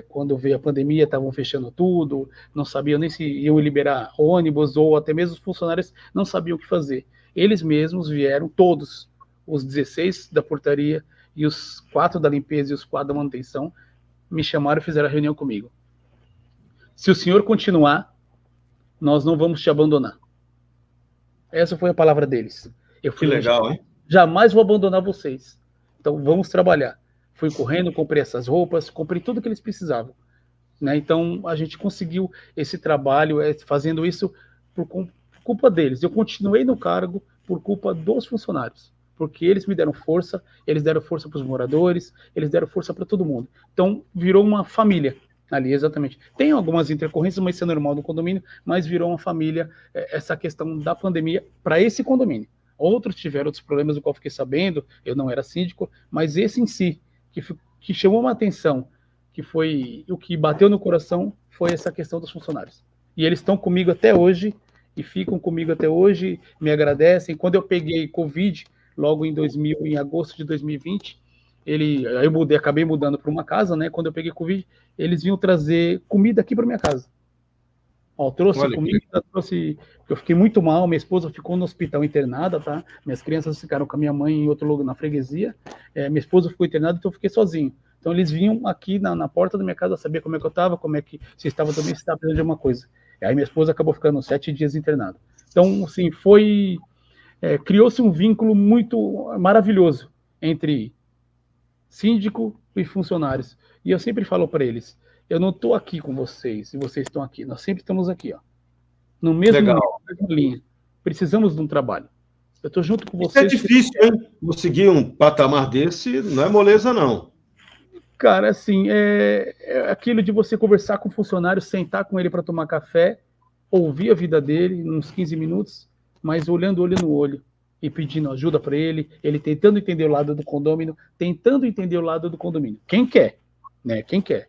quando veio a pandemia, estavam fechando tudo, não sabiam nem se iam liberar ônibus, ou até mesmo os funcionários não sabiam o que fazer. Eles mesmos vieram, todos, os 16 da portaria, e os 4 da limpeza e os 4 da manutenção, me chamaram e fizeram a reunião comigo. Se o senhor continuar, nós não vamos te abandonar. Essa foi a palavra deles. Eu fui legal, hein? Jamais vou abandonar vocês. Então vamos trabalhar. Fui correndo, comprei essas roupas, comprei tudo que eles precisavam. Né? Então a gente conseguiu esse trabalho, fazendo isso por culpa deles. Eu continuei no cargo por culpa dos funcionários, porque eles me deram força para os moradores, eles deram força para todo mundo. Então virou uma família ali, exatamente. Tem algumas intercorrências, mas isso é normal no condomínio, mas virou uma família, essa questão da pandemia para esse condomínio. Outros tiveram outros problemas, do qual fiquei sabendo, eu não era síndico, mas esse em si, que chamou uma atenção, que foi o que bateu no coração, foi essa questão dos funcionários. E eles estão comigo até hoje, e ficam comigo até hoje, me agradecem. Quando eu peguei Covid, logo em agosto de 2020, acabei mudando para uma casa, né? Quando eu peguei Covid, eles vinham trazer comida aqui para minha casa. Trouxe comida, eu fiquei muito mal, minha esposa ficou no hospital internada, tá? Minhas crianças ficaram com a minha mãe em outro lugar, na freguesia, minha esposa ficou internada, então eu fiquei sozinho. Então eles vinham aqui na porta da minha casa saber como é que eu estava, como é que se estava também, se estava precisando de alguma coisa. Aí minha esposa acabou ficando 7 dias internada. Então, assim, criou-se um vínculo muito maravilhoso entre síndico e funcionários. E eu sempre falo para eles, eu não estou aqui com vocês, e vocês estão aqui. Nós sempre estamos aqui, ó, no mesmo nível, na mesma linha. Precisamos de um trabalho. Eu estou junto com vocês. Isso é difícil, hein? Conseguir um patamar desse não é moleza, não. Cara, assim, é aquilo de você conversar com o funcionário, sentar com ele para tomar café, ouvir a vida dele, uns 15 minutos, mas olhando olho no olho e pedindo ajuda para ele tentando entender o lado do condomínio, Quem quer, né? Quem quer.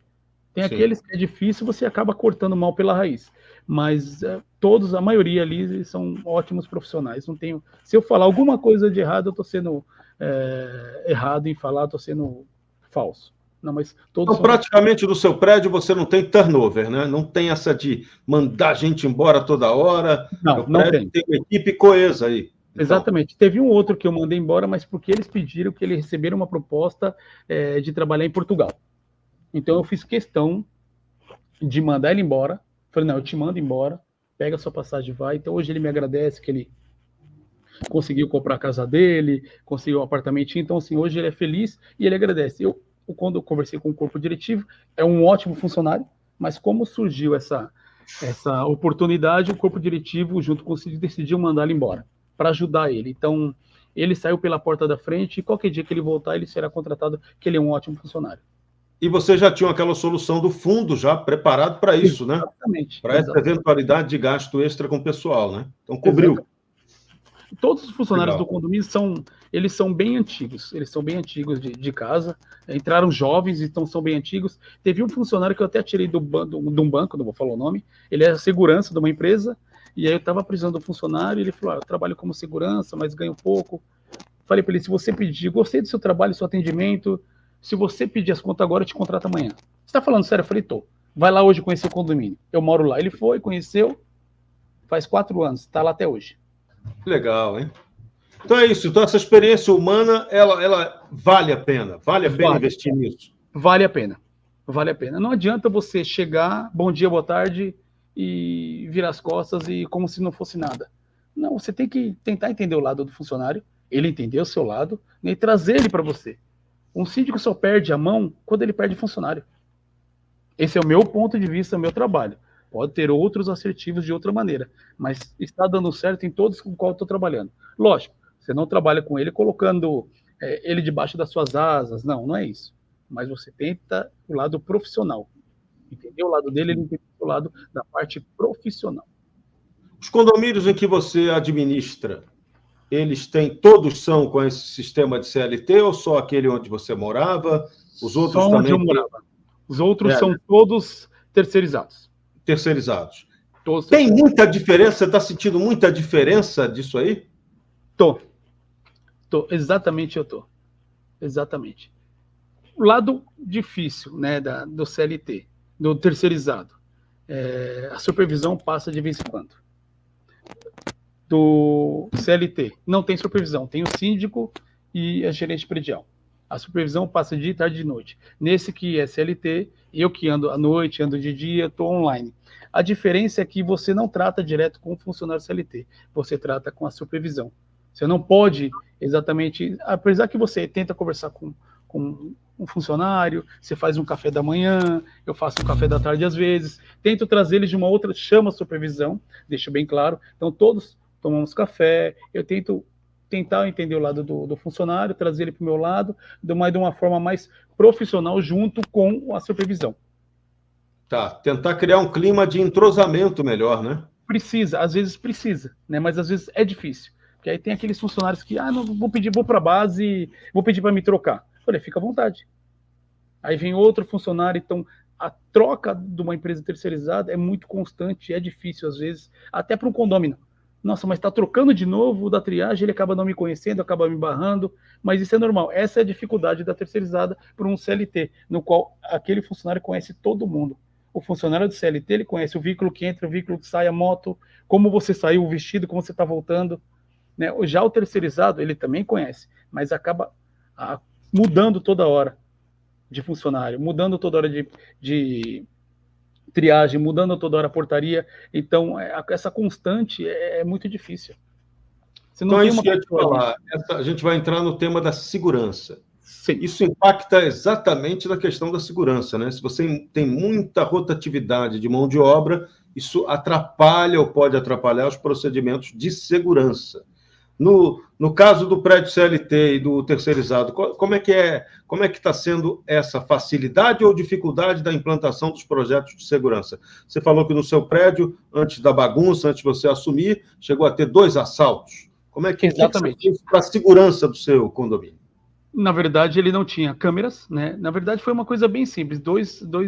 Tem Sim. Aqueles que é difícil, você acaba cortando mal pela raiz. Mas a maioria ali são ótimos profissionais. Não tenho, se eu falar alguma coisa de errado, eu estou sendo errado em falar, estou sendo falso. Não, mas todos então, praticamente no seu prédio você não tem turnover, né? Não tem essa de mandar gente embora toda hora. Não tem. Tem uma equipe coesa aí. Então. Exatamente. Teve um outro que eu mandei embora, mas porque eles pediram que eles receberam uma proposta de trabalhar em Portugal. Então eu fiz questão de mandar ele embora. Falei, não, eu te mando embora, pega a sua passagem e vai. Então hoje ele me agradece que ele conseguiu comprar a casa dele, conseguiu um apartamentinho. Então assim, hoje ele é feliz e ele agradece. Quando eu conversei com o corpo diretivo, é um ótimo funcionário, mas como surgiu essa oportunidade, o corpo diretivo, junto com o síndico, decidiu mandar ele embora, para ajudar ele. Então, ele saiu pela porta da frente e qualquer dia que ele voltar, ele será contratado, que ele é um ótimo funcionário. E você já tinha aquela solução do fundo já preparado para isso, né? Exatamente. Para essa eventualidade de gasto extra com o pessoal, né? Então, cobriu. Exatamente. Todos os funcionários do condomínio são bem antigos. Eles são bem antigos de casa. Entraram jovens, então são bem antigos. Teve um funcionário que eu até tirei de um banco, não vou falar o nome. Ele é segurança de uma empresa. E aí eu estava precisando do funcionário. E ele falou: eu trabalho como segurança, mas ganho pouco. Falei para ele: se você pedir, gostei do seu trabalho, do seu atendimento. Se você pedir as contas agora, eu te contrato amanhã. Você está falando sério? Eu falei: tô. Vai lá hoje conhecer o condomínio. Eu moro lá. Ele foi, conheceu. Faz 4 anos. Está lá até hoje. Legal, hein? Então é isso. Então essa experiência humana, ela vale a pena. Vale a pena investir nisso. Vale a pena. Vale a pena. Não adianta você chegar, bom dia, boa tarde, e virar as costas e como se não fosse nada. Não, você tem que tentar entender o lado do funcionário, ele entender o seu lado, e trazer ele para você. Um síndico só perde a mão quando ele perde funcionário. Esse é o meu ponto de vista, o meu trabalho. Pode ter outros assertivos de outra maneira, mas está dando certo em todos com os quais eu estou trabalhando. Lógico, você não trabalha com ele colocando ele debaixo das suas asas, não é isso. Mas você tenta o lado profissional. Entender o lado dele, ele entende o lado da parte profissional. Os condomínios em que você administra, todos são com esse sistema de CLT ou só aquele onde você morava? Os outros só também? Onde eu morava. Os outros são todos terceirizados. Terceirizados. Tem muita diferença? Você está sentindo muita diferença disso aí? Tô. Exatamente, eu tô. Exatamente. O lado difícil, né, do CLT, do terceirizado, a supervisão passa de vez em quando. Do CLT, não tem supervisão, tem o síndico e a gerente predial. A supervisão passa de dia, tarde e de noite. Nesse que é CLT, eu que ando à noite, ando de dia, estou online. A diferença é que você não trata direto com o funcionário CLT, você trata com a supervisão. Você não pode exatamente, apesar que você tenta conversar com um funcionário, você faz um café da manhã, eu faço um café da tarde às vezes, tento trazer eles de uma outra, chama supervisão, deixo bem claro, então todos tomamos café, eu tento tentar entender o lado do funcionário, trazer ele para o meu lado, de uma forma mais profissional junto com a supervisão. Tá, tentar criar um clima de entrosamento melhor, né? Precisa, às vezes precisa, né? Mas às vezes é difícil. Porque aí tem aqueles funcionários que, não, vou para a base, vou pedir para me trocar. Olha, fica à vontade. Aí vem outro funcionário, então a troca de uma empresa terceirizada é muito constante, é difícil às vezes, até para um condômino. Nossa, mas está trocando de novo da triagem, ele acaba não me conhecendo, acaba me barrando, mas isso é normal. Essa é a dificuldade da terceirizada para um CLT, no qual aquele funcionário conhece todo mundo. O funcionário do CLT, ele conhece o veículo que entra, o veículo que sai, a moto, como você saiu, o vestido, como você está voltando. Né? Já o terceirizado, ele também conhece, mas acaba mudando toda hora de funcionário, mudando toda hora de triagem, mudando toda hora a portaria. Então, essa constante é muito difícil. Você não então, isso que eu ia te falar. A gente vai entrar no tema da segurança. Sim. Isso impacta exatamente na questão da segurança, né? Se você tem muita rotatividade de mão de obra, isso atrapalha ou pode atrapalhar os procedimentos de segurança. No caso do prédio CLT e do terceirizado, como é que está sendo essa facilidade ou dificuldade da implantação dos projetos de segurança? Você falou que no seu prédio, antes da bagunça, antes de você assumir, chegou a ter 2 assaltos. Como é que exatamente para a segurança do seu condomínio? Na verdade, ele não tinha câmeras, né? Na verdade, foi uma coisa bem simples.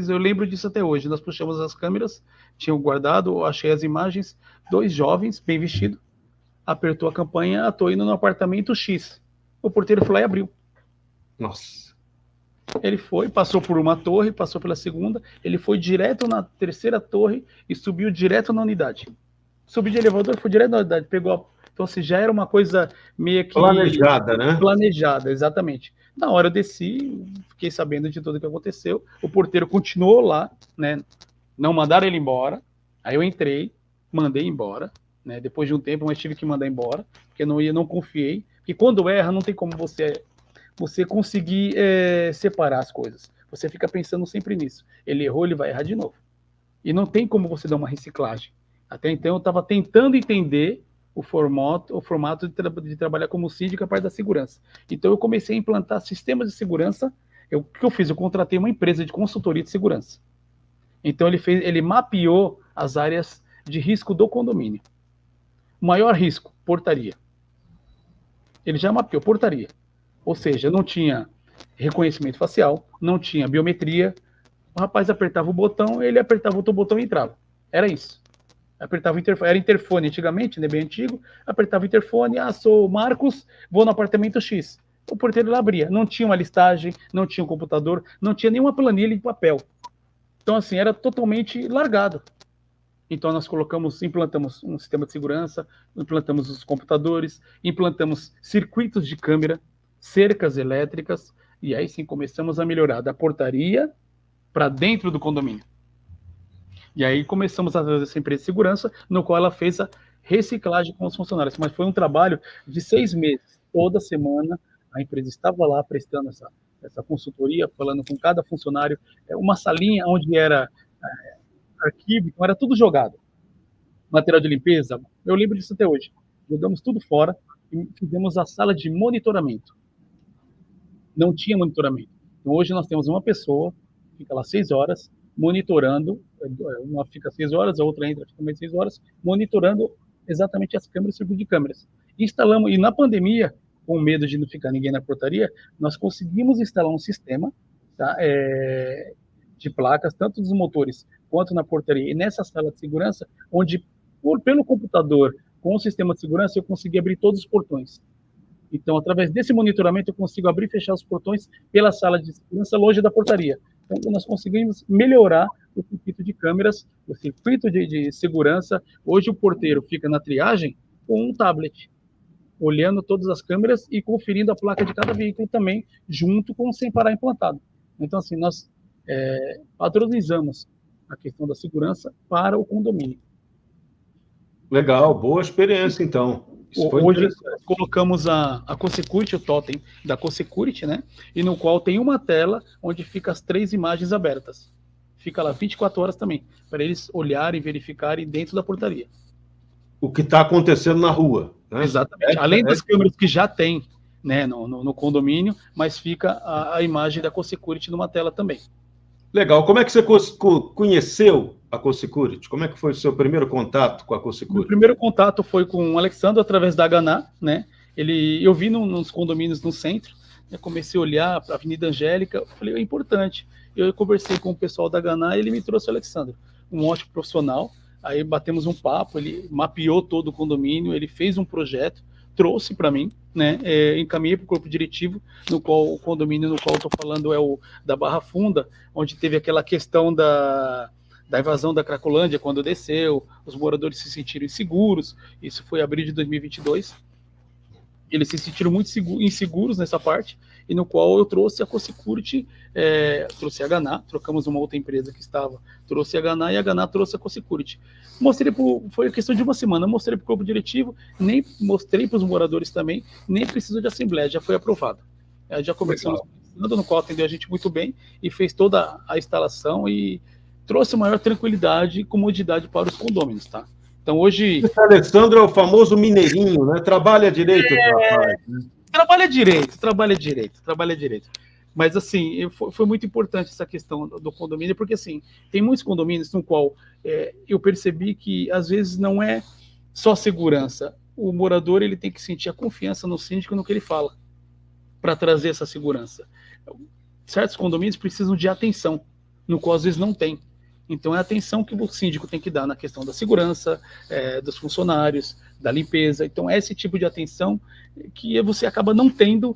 Eu lembro disso até hoje. Nós puxamos as câmeras, tinham guardado, achei as imagens, 2 jovens, bem vestidos, apertou a campanha, estou indo no apartamento X. O porteiro foi lá e abriu. Nossa. Ele foi, passou por uma torre, passou pela segunda, ele foi direto na terceira torre e subiu direto na unidade. Subiu de elevador, foi direto na unidade, pegou. Então, se já era uma coisa meio que... planejada, né? Planejada, exatamente. Na hora eu desci, fiquei sabendo de tudo o que aconteceu, o porteiro continuou lá, né? Não mandaram ele embora, aí eu entrei, mandei embora, né? Depois de um tempo, mas tive que mandar embora, porque não confiei, porque quando erra, não tem como você conseguir separar as coisas. Você fica pensando sempre nisso. Ele errou, ele vai errar de novo. E não tem como você dar uma reciclagem. Até então, eu estava tentando entender o formato de trabalhar como síndico a parte da segurança. Então, eu comecei a implantar sistemas de segurança. O que eu fiz? Eu contratei uma empresa de consultoria de segurança. Então, ele mapeou as áreas de risco do condomínio. O maior risco, portaria. Ele já mapeou portaria. Ou seja, não tinha reconhecimento facial, não tinha biometria. O rapaz apertava o botão, ele apertava outro botão e entrava. Era isso. Apertava o interfone. Era interfone antigamente, né, bem antigo. Apertava o interfone, sou o Marcos, vou no apartamento X. O porteiro lá abria. Não tinha uma listagem, não tinha um computador, não tinha nenhuma planilha de papel. Então, assim, era totalmente largado. Então, nós implantamos um sistema de segurança, implantamos os computadores, implantamos circuitos de câmera, cercas elétricas, e aí sim começamos a melhorar da portaria para dentro do condomínio. E aí começamos a fazer essa empresa de segurança, no qual ela fez a reciclagem com os funcionários. Mas foi um trabalho de 6 meses. Toda semana a empresa estava lá prestando essa consultoria, falando com cada funcionário, uma salinha onde era arquivo, então era tudo jogado. Material de limpeza, eu lembro disso até hoje. Jogamos tudo fora e fizemos a sala de monitoramento. Não tinha monitoramento. Então hoje nós temos uma pessoa, fica lá 6 horas, monitorando, uma fica 6 horas, a outra entra, fica mais 6 horas, monitorando exatamente as câmeras, o circuito de câmeras. Instalamos, e na pandemia, com medo de não ficar ninguém na portaria, nós conseguimos instalar um sistema, tá, de placas, tanto dos motores quanto na portaria. E nessa sala de segurança, onde, pelo computador, com o sistema de segurança, eu consegui abrir todos os portões. Então, através desse monitoramento, eu consigo abrir e fechar os portões pela sala de segurança longe da portaria. Então, nós conseguimos melhorar o circuito de câmeras, o circuito de segurança. Hoje, o porteiro fica na triagem com um tablet, olhando todas as câmeras e conferindo a placa de cada veículo também, junto com o sem parar implantado. Então, assim, nós padronizamos a questão da segurança para o condomínio. Legal, boa experiência, então. Hoje colocamos a CoSecurity, o totem da CoSecurity, né? E no qual tem uma tela onde fica as 3 imagens abertas. Fica lá 24 horas também, para eles olharem, verificarem dentro da portaria. O que está acontecendo na rua. Né? Exatamente. Além das câmeras que já tem, né, no condomínio, mas fica a imagem da CoSecurity numa tela também. Legal. Como é que você conheceu a CoSecurity? Como é que foi o seu primeiro contato com a CoSecurity? O primeiro contato foi com o Alexandre, através da Haganá, né? Eu vi nos condomínios no centro, né? Comecei a olhar para a Avenida Angélica, falei, é importante. Eu conversei com o pessoal da Haganá e ele me trouxe o Alexandre, um ótimo profissional. Aí batemos um papo, ele mapeou todo o condomínio, ele fez um projeto, trouxe para mim, né? Encaminhei para o corpo diretivo, no qual o condomínio no qual eu estou falando é o da Barra Funda, onde teve aquela questão da invasão da Cracolândia, quando desceu, os moradores se sentiram inseguros. Isso foi em abril de 2022. Eles se sentiram muito inseguros nessa parte, e no qual eu trouxe a CoSecurity, trouxe a Haganá, trocamos uma outra empresa que estava, trouxe a Haganá, e a Haganá trouxe a CoSecurity. Foi a questão de uma semana, mostrei para o corpo diretivo, nem mostrei para os moradores também, nem precisou de assembleia, já foi aprovado. Já começamos, no qual atendeu a gente muito bem, e fez toda a instalação, e trouxe maior tranquilidade e comodidade para os condôminos, tá? Então, hoje... Esse Alessandro é o famoso mineirinho, né? Trabalha direito, rapaz. Né? Trabalha direito. Mas, assim, foi muito importante essa questão do condomínio, porque, assim, tem muitos condomínios no qual eu percebi que, às vezes, não é só segurança. O morador, ele tem que sentir a confiança no síndico no que ele fala, para trazer essa segurança. Certos condomínios precisam de atenção, no qual, às vezes, não tem. Então, é a atenção que o síndico tem que dar na questão da segurança, dos funcionários, da limpeza. Então, é esse tipo de atenção que você acaba não tendo,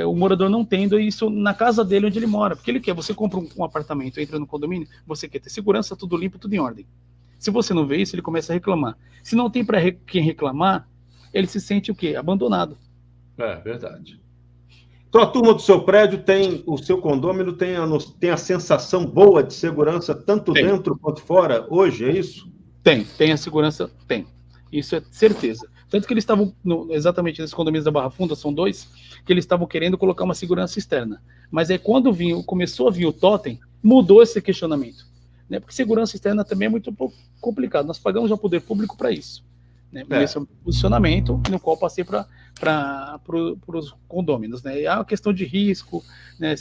o morador não tendo isso na casa dele onde ele mora. Porque ele quer, você compra um apartamento, entra no condomínio, você quer ter segurança, tudo limpo, tudo em ordem. Se você não vê isso, ele começa a reclamar. Se não tem para quem reclamar, ele se sente o quê? Abandonado. É verdade. Então, a turma do seu prédio o seu condômino tem a sensação boa de segurança, tanto dentro quanto fora, hoje, é isso? Tem a segurança, tem. Isso é certeza. Tanto que eles estavam, exatamente nesses condomínios da Barra Funda, são 2, que eles estavam querendo colocar uma segurança externa. Mas aí, quando começou a vir o totem, mudou esse questionamento. Né? Porque segurança externa também é muito complicado. Nós pagamos já poder público para isso. Né? Esse é o posicionamento no qual passei para os condôminos. Né? E há uma questão de risco, né?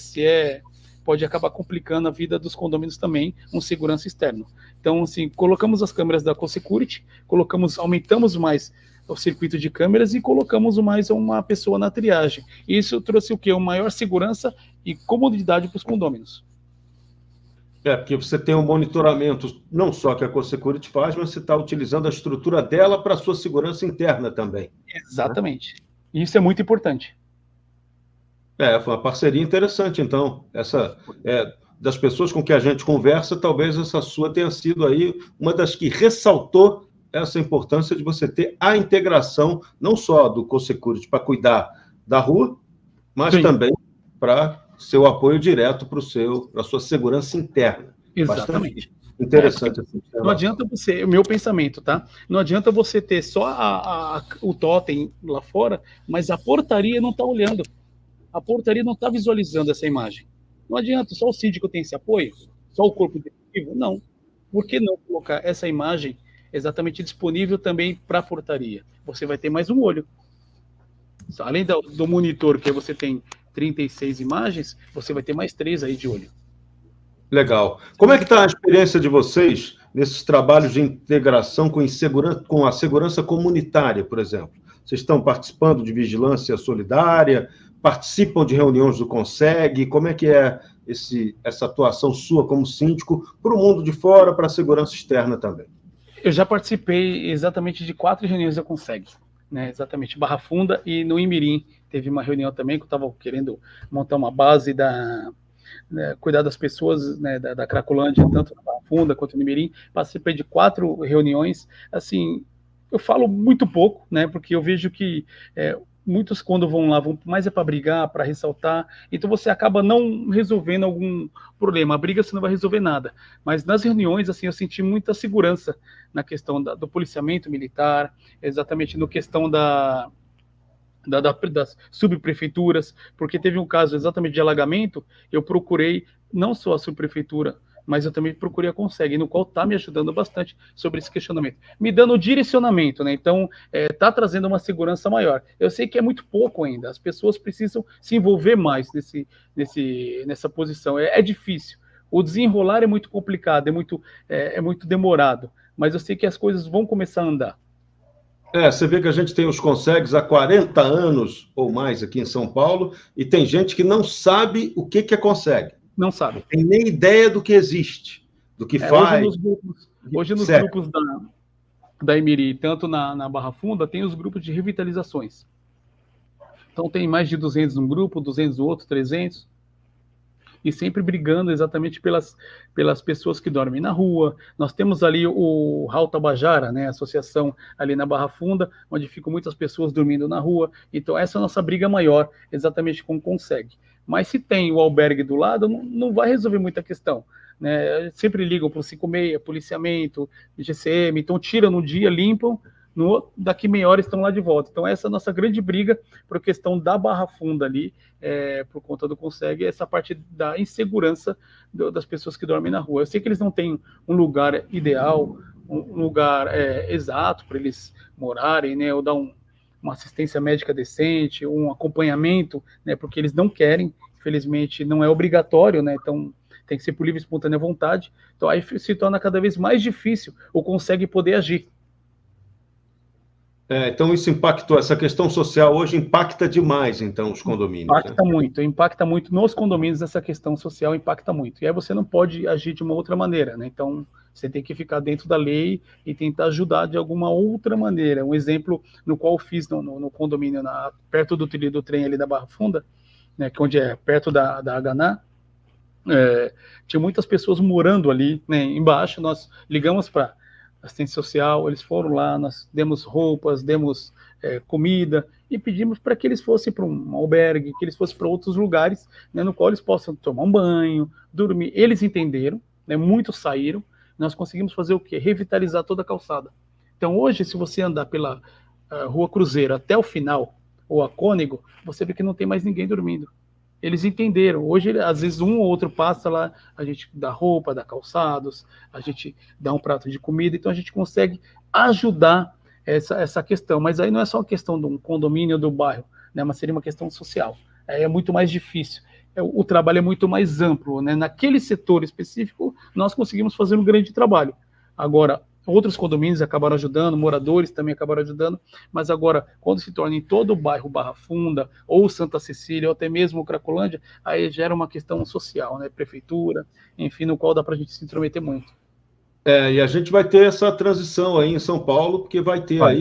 Pode acabar complicando a vida dos condôminos também, um segurança externo. Então, assim, colocamos as câmeras da CoSecurity, aumentamos mais o circuito de câmeras e colocamos mais uma pessoa na triagem. Isso trouxe o quê? Uma maior segurança e comodidade para os condôminos. Porque você tem um monitoramento, não só que a CoSecurity faz, mas você está utilizando a estrutura dela para a sua segurança interna também. Exatamente. Né? Isso é muito importante. Foi uma parceria interessante, então. Das pessoas com que a gente conversa, talvez essa sua tenha sido aí uma das que ressaltou essa importância de você ter a integração, não só do CoSecurity para cuidar da rua, mas também para seu apoio direto para a sua segurança interna. Exatamente. Bastante interessante. Não adianta o meu pensamento, tá? Não adianta você ter só o totem lá fora, mas a portaria não está olhando. A portaria não está visualizando essa imagem. Não adianta, só o síndico tem esse apoio? Só o corpo diretivo? Não. Por que não colocar essa imagem exatamente disponível também para a portaria? Você vai ter mais um olho. Além do monitor, que você tem 36 imagens, você vai ter mais 3 aí de olho. Legal. Como é que está a experiência de vocês nesses trabalhos de integração com a segurança comunitária, por exemplo? Vocês estão participando de vigilância solidária participam de reuniões do Conseg? Como é que é essa atuação sua como síndico para o mundo de fora, para a segurança externa também? Eu já participei exatamente de 4 reuniões da Conseg, né? Exatamente, Barra Funda e no Imirim. Teve uma reunião também que eu estava querendo montar uma base cuidar das pessoas, né, da Cracolândia, tanto na Barra Funda quanto no Imirim. Participei de 4 reuniões. Assim, eu falo muito pouco, né, porque eu vejo que muitos, quando vão lá, vão mais para brigar, para ressaltar, então você acaba não resolvendo algum problema. A briga você não vai resolver nada, mas nas reuniões, assim, eu senti muita segurança na questão do policiamento militar, exatamente na questão das subprefeituras, porque teve um caso exatamente de alagamento, eu procurei não só a subprefeitura, mas eu também procurei a Conseg, no qual está me ajudando bastante sobre esse questionamento, me dando direcionamento, né? Então, está trazendo uma segurança maior. Eu sei que é muito pouco ainda, as pessoas precisam se envolver mais nessa posição. É difícil, o desenrolar é muito complicado, é muito demorado, mas eu sei que as coisas vão começar a andar. Você vê que a gente tem os Consegs há 40 anos ou mais aqui em São Paulo, e tem gente que não sabe o que é Conseg. Não sabe. Não tem nem ideia do que existe, do que faz. Hoje nos grupos da Emiri, tanto na Barra Funda, tem os grupos de revitalizações. Então tem mais de 200 num grupo, 200 no outro, 300. E sempre brigando exatamente pelas pessoas que dormem na rua. Nós temos ali o Raul Tabajara, né, a associação ali na Barra Funda, onde ficam muitas pessoas dormindo na rua. Então essa é a nossa briga maior, exatamente com o Conseg. Mas se tem o albergue do lado, não vai resolver muita questão, né? Sempre ligam para o 56, policiamento, GCM, então tiram no dia, limpam, daqui meia hora estão lá de volta. Então essa é a nossa grande briga por questão da Barra Funda ali, por conta do Conseg, essa parte da insegurança das pessoas que dormem na rua. Eu sei que eles não têm um lugar ideal, um lugar exato para eles morarem, né, ou dar uma assistência médica decente, um acompanhamento, né, porque eles não querem, infelizmente não é obrigatório, né, então tem que ser por livre e espontânea vontade, então aí se torna cada vez mais difícil ou consegue poder agir. Então isso impactou, essa questão social hoje impacta demais, então, os condomínios. Impacta muito nos condomínios, essa questão social impacta muito, e aí você não pode agir de uma outra maneira, né, então você tem que ficar dentro da lei e tentar ajudar de alguma outra maneira. Um exemplo no qual eu fiz no condomínio, perto do trilho do trem ali da Barra Funda, né, que onde é perto da Haganá, tinha muitas pessoas morando ali, né, embaixo. Nós ligamos para assistência social, eles foram lá, nós demos roupas, demos comida e pedimos para que eles fossem para um albergue, que eles fossem para outros lugares, né, no qual eles possam tomar um banho, dormir. Eles entenderam, né, muitos saíram. Nós conseguimos fazer o quê? Revitalizar toda a calçada. Então hoje, se você andar pela Rua Cruzeiro até o final, ou a Cônego, você vê que não tem mais ninguém dormindo. Eles entenderam. Hoje, às vezes, um ou outro passa lá, a gente dá roupa, dá calçados, a gente dá um prato de comida, então a gente consegue ajudar essa questão. Mas aí não é só a questão de um condomínio do bairro, né, mas seria uma questão social. É muito mais difícil. O trabalho é muito mais amplo, né? Naquele setor específico, nós conseguimos fazer um grande trabalho. Agora, outros condomínios acabaram ajudando, moradores também acabaram ajudando, mas agora, quando se torna em todo o bairro Barra Funda, ou Santa Cecília, ou até mesmo Cracolândia, aí gera uma questão social, né? Prefeitura, enfim, no qual dá para a gente se intrometer muito. E a gente vai ter essa transição aí em São Paulo, porque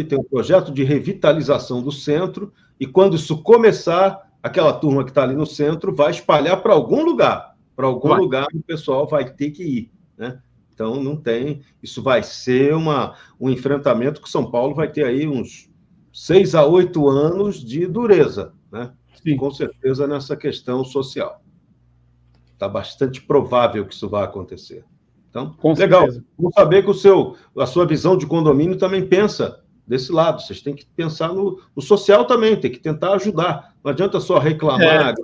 tem um projeto de revitalização do centro, e quando isso começar, aquela turma que está ali no centro vai espalhar para algum lugar. Para algum lugar o pessoal vai ter que ir, né? Então, não tem... Isso vai ser um enfrentamento que São Paulo vai ter aí uns 6 a 8 anos de dureza, né? Sim. Com certeza nessa questão social. Está bastante provável que isso vai acontecer. Então, legal. Vamos saber que a sua visão de condomínio também pensa desse lado. Vocês têm que pensar no social também, tem que tentar ajudar. Não adianta só reclamar,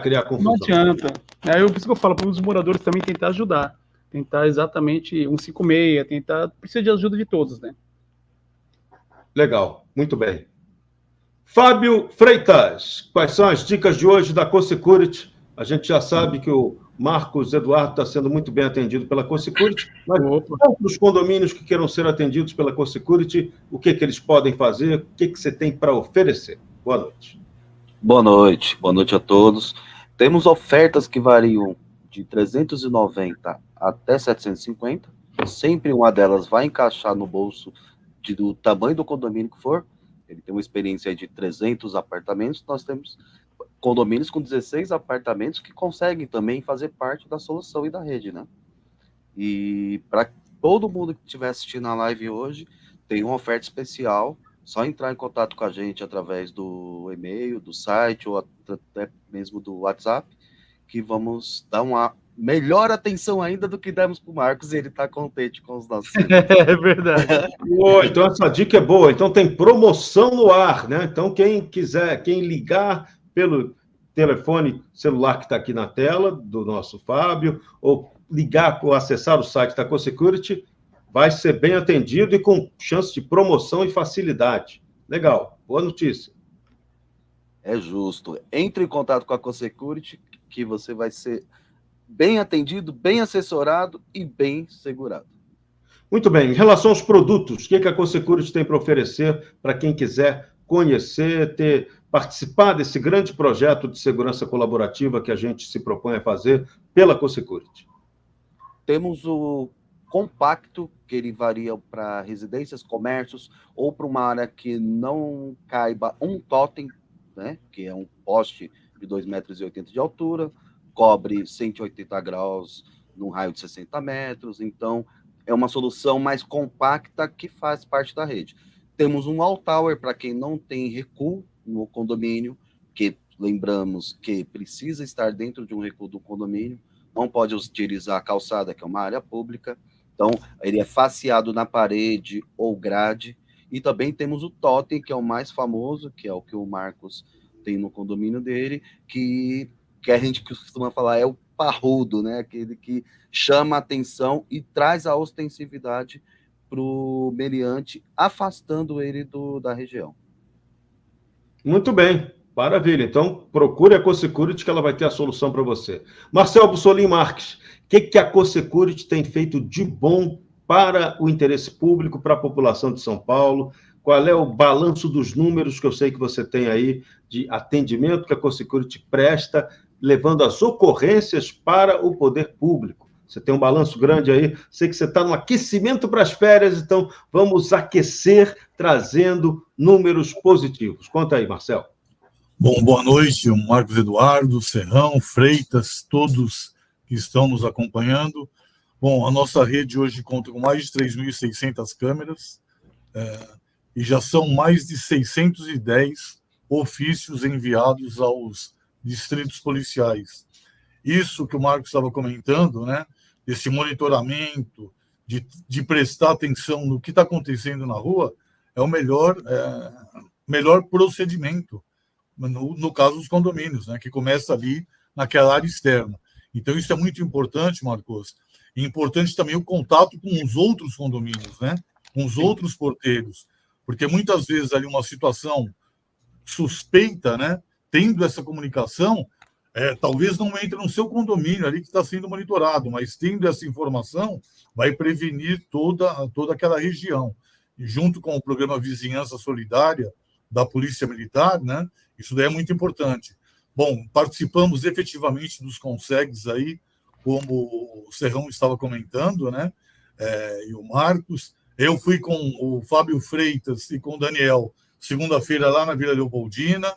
criar confusão. Não adianta. Por isso que eu falo para os moradores também tentar ajudar. Tentar exatamente 156, precisa de ajuda de todos, né? Legal, muito bem. Fábio Freitas, quais são as dicas de hoje da Co-Security? A gente já sabe que o Marcos Eduardo está sendo muito bem atendido pela Co-Security, mas outros condomínios que queiram ser atendidos pela Co-Security, o que eles podem fazer? O que você tem para oferecer? Boa noite. Boa noite a todos. Temos ofertas que variam de 390 até 750. Sempre uma delas vai encaixar no bolso do tamanho do condomínio que for. Ele tem uma experiência de 300 apartamentos. Nós temos condomínios com 16 apartamentos que conseguem também fazer parte da solução e da rede, né? E para todo mundo que estiver assistindo a live hoje, tem uma oferta especial. Só entrar em contato com a gente através do e-mail, do site ou até mesmo do WhatsApp, que vamos dar uma melhor atenção ainda do que demos para o Marcos, e ele está contente com os nossos. É verdade. Então essa dica é boa. Então tem promoção no ar, né? Então quem quiser, quem ligar pelo telefone celular que está aqui na tela do nosso Fábio, ou ligar ou acessar o site da CoSecurity, vai ser bem atendido e com chance de promoção e facilidade. Legal, boa notícia. É justo. Entre em contato com a CoSecurity, que você vai ser bem atendido, bem assessorado e bem segurado. Muito bem. Em relação aos produtos, o que a CoSecurity tem para oferecer para quem quiser conhecer, participar desse grande projeto de segurança colaborativa que a gente se propõe a fazer pela CoSecurity? Temos o compacto, que ele varia para residências, comércios, ou para uma área que não caiba um totem, né, que é um poste de 2,80 metros de altura, cobre 180 graus num raio de 60 metros, então é uma solução mais compacta que faz parte da rede. Temos um wall tower para quem não tem recuo no condomínio, que lembramos que precisa estar dentro de um recuo do condomínio, não pode utilizar a calçada, que é uma área pública. Então, ele é faceado na parede ou grade. E também temos o totem, que é o mais famoso, que é o que o Marcos tem no condomínio dele, que a gente costuma falar é o parrudo, né? Aquele que chama a atenção e traz a ostensividade para o meliante, afastando ele da região. Muito bem, maravilha. Então, procure a CoSecurity que ela vai ter a solução para você. Marcel Bussolin Marques, o que a CoSecurity tem feito de bom para o interesse público, para a população de São Paulo? Qual é o balanço dos números que eu sei que você tem aí de atendimento que a CoSecurity presta, levando as ocorrências para o poder público? Você tem um balanço grande aí, sei que você está no aquecimento para as férias, então vamos aquecer trazendo números positivos. Conta aí, Marcel. Bom, boa noite, Marcos Eduardo, Serrão, Freitas, todos que estão nos acompanhando. Bom, a nossa rede hoje conta com mais de 3.600 câmeras e já são mais de 610 ofícios enviados aos distritos policiais. Isso que o Marcos estava comentando, né? Esse monitoramento, de prestar atenção no que está acontecendo na rua, é o melhor procedimento, no caso dos condomínios, né? Que começa ali naquela área externa. Então, isso é muito importante, Marcos. E importante também o contato com os outros condomínios, né? Com os outros porteiros. Porque muitas vezes ali uma situação suspeita, né? Tendo essa comunicação, talvez não entre no seu condomínio ali que está sendo monitorado, mas tendo essa informação, vai prevenir toda aquela região. E junto com o programa Vizinhança Solidária da Polícia Militar, né? Isso daí é muito importante. Bom, participamos efetivamente dos consegues aí, como o Serrão estava comentando, né? E o Marcos. Eu fui com o Fábio Freitas e com o Daniel, segunda-feira, lá na Vila Leopoldina.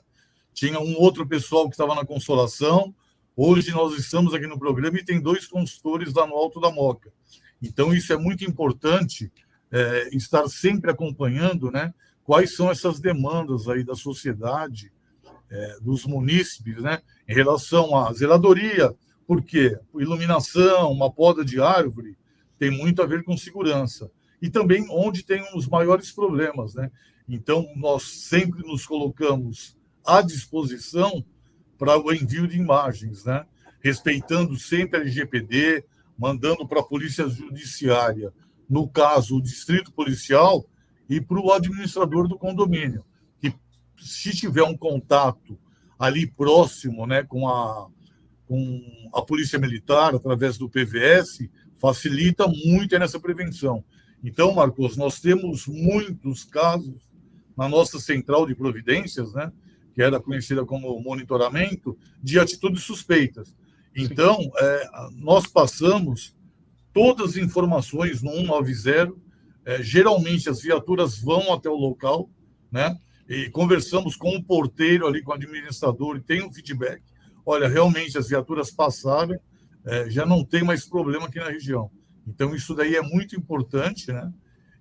Tinha um outro pessoal que estava na Consolação. Hoje nós estamos aqui no programa e tem 2 consultores lá no Alto da Moca. Então, isso é muito importante, estar sempre acompanhando, né? Quais são essas demandas aí da sociedade, dos munícipes, né? Em relação à zeladoria, porque iluminação, uma poda de árvore, tem muito a ver com segurança. E também onde tem os maiores problemas, né? Então, nós sempre nos colocamos à disposição para o envio de imagens, né? Respeitando sempre a LGPD, mandando para a Polícia Judiciária, no caso, o Distrito Policial, e para o administrador do condomínio, que se tiver um contato ali próximo, né, com a Polícia Militar, através do PVS, facilita muito nessa prevenção. Então, Marcos, nós temos muitos casos na nossa central de providências, né, que era conhecida como monitoramento, de atitudes suspeitas. Então, nós passamos todas as informações no 190, geralmente as viaturas vão até o local, né? E conversamos com o porteiro ali, com o administrador, e tem um feedback. Olha, realmente as viaturas passaram, já não tem mais problema aqui na região. Então, isso daí é muito importante, né?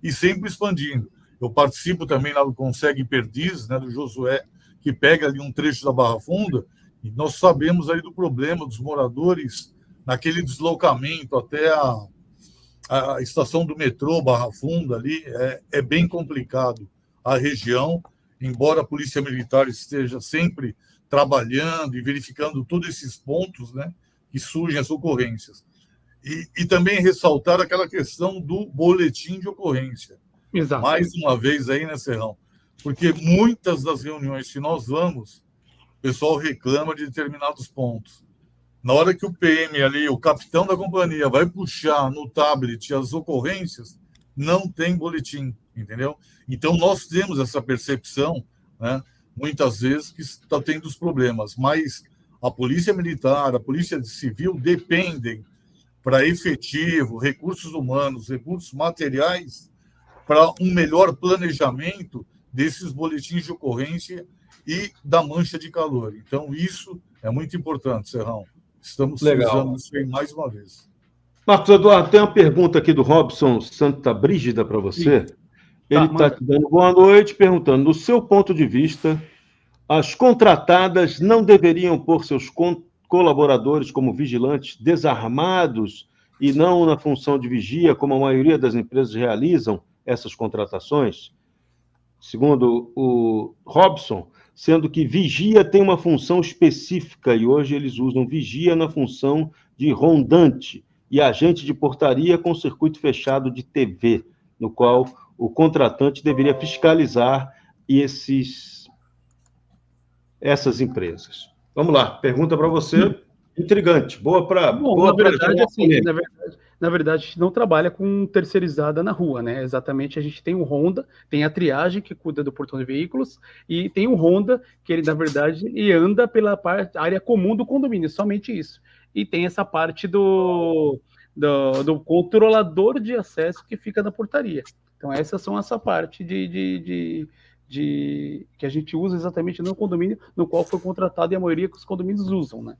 E sempre expandindo. Eu participo também lá do Consegue Perdiz, né, do Josué, que pega ali um trecho da Barra Funda, e nós sabemos aí do problema dos moradores naquele deslocamento até a estação do metrô Barra Funda ali, é bem complicado a região, embora a Polícia Militar esteja sempre trabalhando e verificando todos esses pontos, né, que surgem as ocorrências. E também ressaltar aquela questão do boletim de ocorrência. Exato. Mais uma vez aí, né, Serrão? Porque muitas das reuniões que nós vamos, o pessoal reclama de determinados pontos. Na hora que o PM ali, o capitão da companhia, vai puxar no tablet as ocorrências, não tem boletim, entendeu? Então, nós temos essa percepção, né, muitas vezes, que está tendo os problemas, mas a Polícia Militar, a Polícia Civil dependem para efetivo, recursos humanos, recursos materiais, para um melhor planejamento desses boletins de ocorrência e da mancha de calor. Então, isso é muito importante, Serrão. Estamos usando isso aí mais uma vez. Marcos Eduardo, tem uma pergunta aqui do Robson Santa Brígida para você. Sim. Ele está te dando boa noite, perguntando, no seu ponto de vista, as contratadas não deveriam pôr seus colaboradores como vigilantes desarmados e não na função de vigia, como a maioria das empresas realizam essas contratações? Segundo o Robson, sendo que vigia tem uma função específica e hoje eles usam vigia na função de rondante e agente de portaria com circuito fechado de TV, no qual o contratante deveria fiscalizar essas empresas. Vamos lá, pergunta para você, intrigante, boa para... Na verdade, a gente não trabalha com terceirizada na rua, né? Exatamente, a gente tem o Honda, tem a triagem que cuida do portão de veículos, e tem o Honda, que ele, na verdade, anda pela área comum do condomínio, somente isso. E tem essa parte do controlador de acesso que fica na portaria. Então, essas são essa parte que a gente usa exatamente no condomínio no qual foi contratado e a maioria que os condomínios usam, né?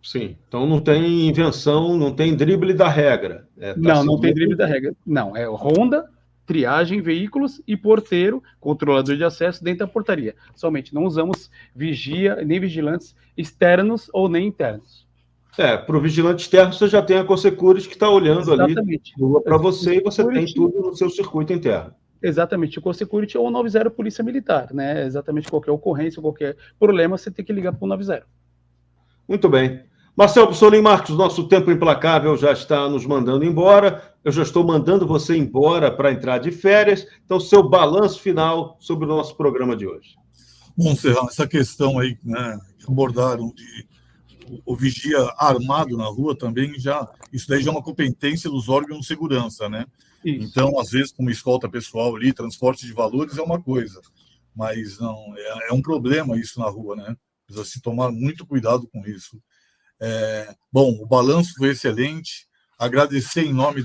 Sim, então não tem invenção, não tem drible da regra. Não tem drible da regra. Não, é Honda, triagem, veículos e porteiro, controlador de acesso dentro da portaria. Somente não usamos vigia, nem vigilantes externos ou nem internos. Para o vigilante externo, você já tem a Cosecures que está olhando Exatamente. Ali para você e você tem tudo no seu circuito interno. Exatamente, o Cosecurity ou 90 Polícia Militar, né? Exatamente, qualquer ocorrência, qualquer problema, você tem que ligar para o 90. Muito bem. Marcelo Bussolini Marques, nosso tempo implacável já está nos mandando embora. Eu já estou mandando você embora para entrar de férias. Então, seu balanço final sobre o nosso programa de hoje. Bom, Serrão, essa questão aí, né, que abordaram de o vigia armado na rua também, isso daí já é uma competência dos órgãos de segurança, né? Isso. Então, às vezes, como escolta pessoal ali, transporte de valores é uma coisa, mas não, é um problema isso na rua, né? Precisa se tomar muito cuidado com isso. Bom, o balanço foi excelente. Agradecer em nome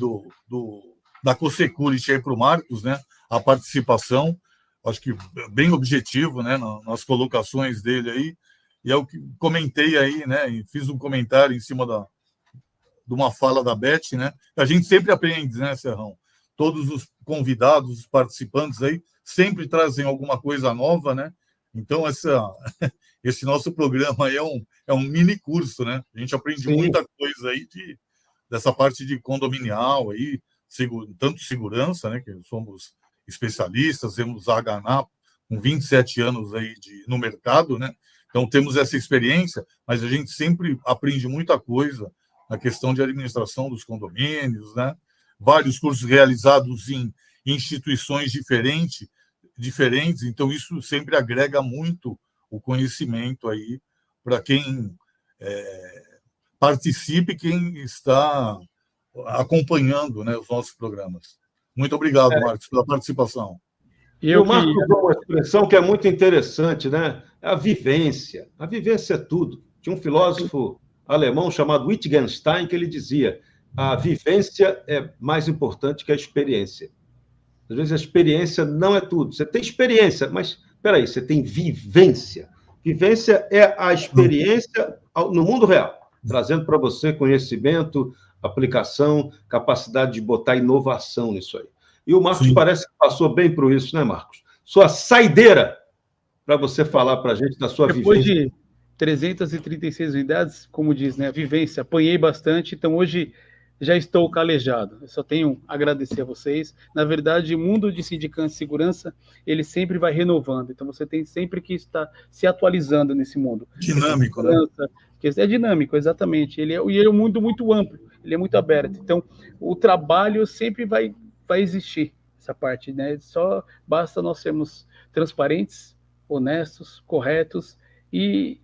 da Cosecurity aí para o Marcos, né, a participação. Acho que bem objetivo, né, nas colocações dele aí. E é o que comentei aí, né, e fiz um comentário em cima de uma fala da Beth, né. A gente sempre aprende, né, Serrão? Todos os convidados, os participantes aí, sempre trazem alguma coisa nova, né? Então, esse nosso programa aí é um mini curso, né? A gente aprende muita coisa aí dessa parte de condominial aí, tanto segurança, né? Que somos especialistas, temos a HANAP com 27 anos aí no mercado, né? Então temos essa experiência, mas a gente sempre aprende muita coisa na questão de administração dos condomínios, né? Vários cursos realizados em instituições diferentes, então isso sempre agrega muito o conhecimento aí para quem participe, quem está acompanhando, né, os nossos programas. Muito obrigado, Marcos, pela participação. E o Marcos usou uma expressão que é muito interessante, né? a vivência. A vivência é tudo. Tinha um filósofo alemão chamado Wittgenstein que ele dizia: a vivência é mais importante que a experiência. Às vezes a experiência não é tudo. Você tem experiência, mas, espera aí, você tem vivência. Vivência é a experiência no mundo real, trazendo para você conhecimento, aplicação, capacidade de botar inovação nisso aí. E o Marcos parece que passou bem por isso, né, Marcos? Sua saideira para você falar para a gente da sua Depois vivência. de 336 unidades, como diz, né, vivência, apanhei bastante, então hoje já estou calejado. Eu só tenho a agradecer a vocês. Na verdade, o mundo de sindicatos de segurança, ele sempre vai renovando, então você tem sempre que estar se atualizando nesse mundo. Dinâmico, né? É dinâmico, exatamente. Ele é um mundo muito amplo, ele é muito aberto. Então, o trabalho sempre vai existir, essa parte, né? Só basta nós sermos transparentes, honestos, corretos, e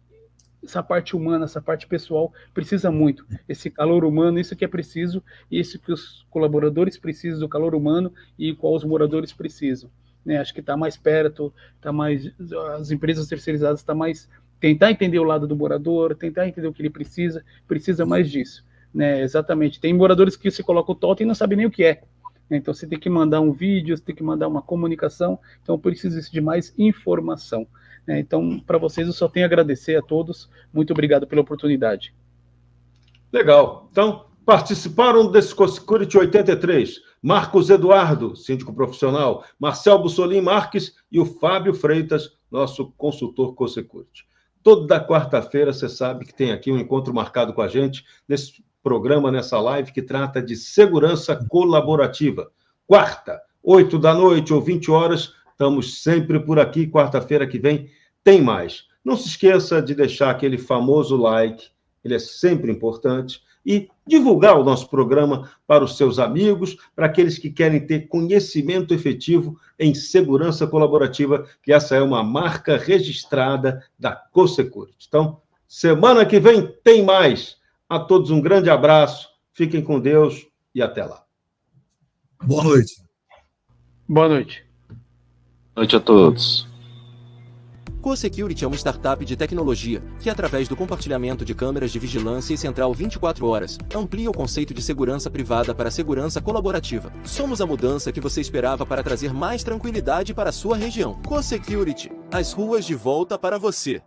essa parte humana, essa parte pessoal precisa muito. Esse calor humano, isso que é preciso, e isso que os colaboradores precisam do calor humano e qual os moradores precisam. Né? Acho que está mais perto, tá mais, as empresas terceirizadas estão mais tentar entender o lado do morador, tentar entender o que ele precisa mais disso. Né? Exatamente. Tem moradores que se colocam o totem e não sabem nem o que é. Então, você tem que mandar um vídeo, você tem que mandar uma comunicação, então precisa de mais informação. Então, para vocês, eu só tenho a agradecer a todos. Muito obrigado pela oportunidade. Legal. Então, participaram desse CoSecurity 83, Marcos Eduardo, síndico profissional, Marcel Bussolin Marques e o Fábio Freitas, nosso consultor CoSecurity. Toda quarta-feira, você sabe que tem aqui um encontro marcado com a gente, nesse programa, nessa live, que trata de segurança colaborativa. Quarta, 8 da noite ou 20 horas, estamos sempre por aqui. Quarta-feira que vem tem mais. Não se esqueça de deixar aquele famoso like, ele é sempre importante, e divulgar o nosso programa para os seus amigos, para aqueles que querem ter conhecimento efetivo em segurança colaborativa, que essa é uma marca registrada da CoSecurity. Então, semana que vem tem mais. A todos um grande abraço, fiquem com Deus e até lá. Boa noite. Boa noite. Boa noite a todos. CoSecurity é uma startup de tecnologia que, através do compartilhamento de câmeras de vigilância e central 24 horas, amplia o conceito de segurança privada para segurança colaborativa. Somos a mudança que você esperava para trazer mais tranquilidade para a sua região. CoSecurity, as ruas de volta para você.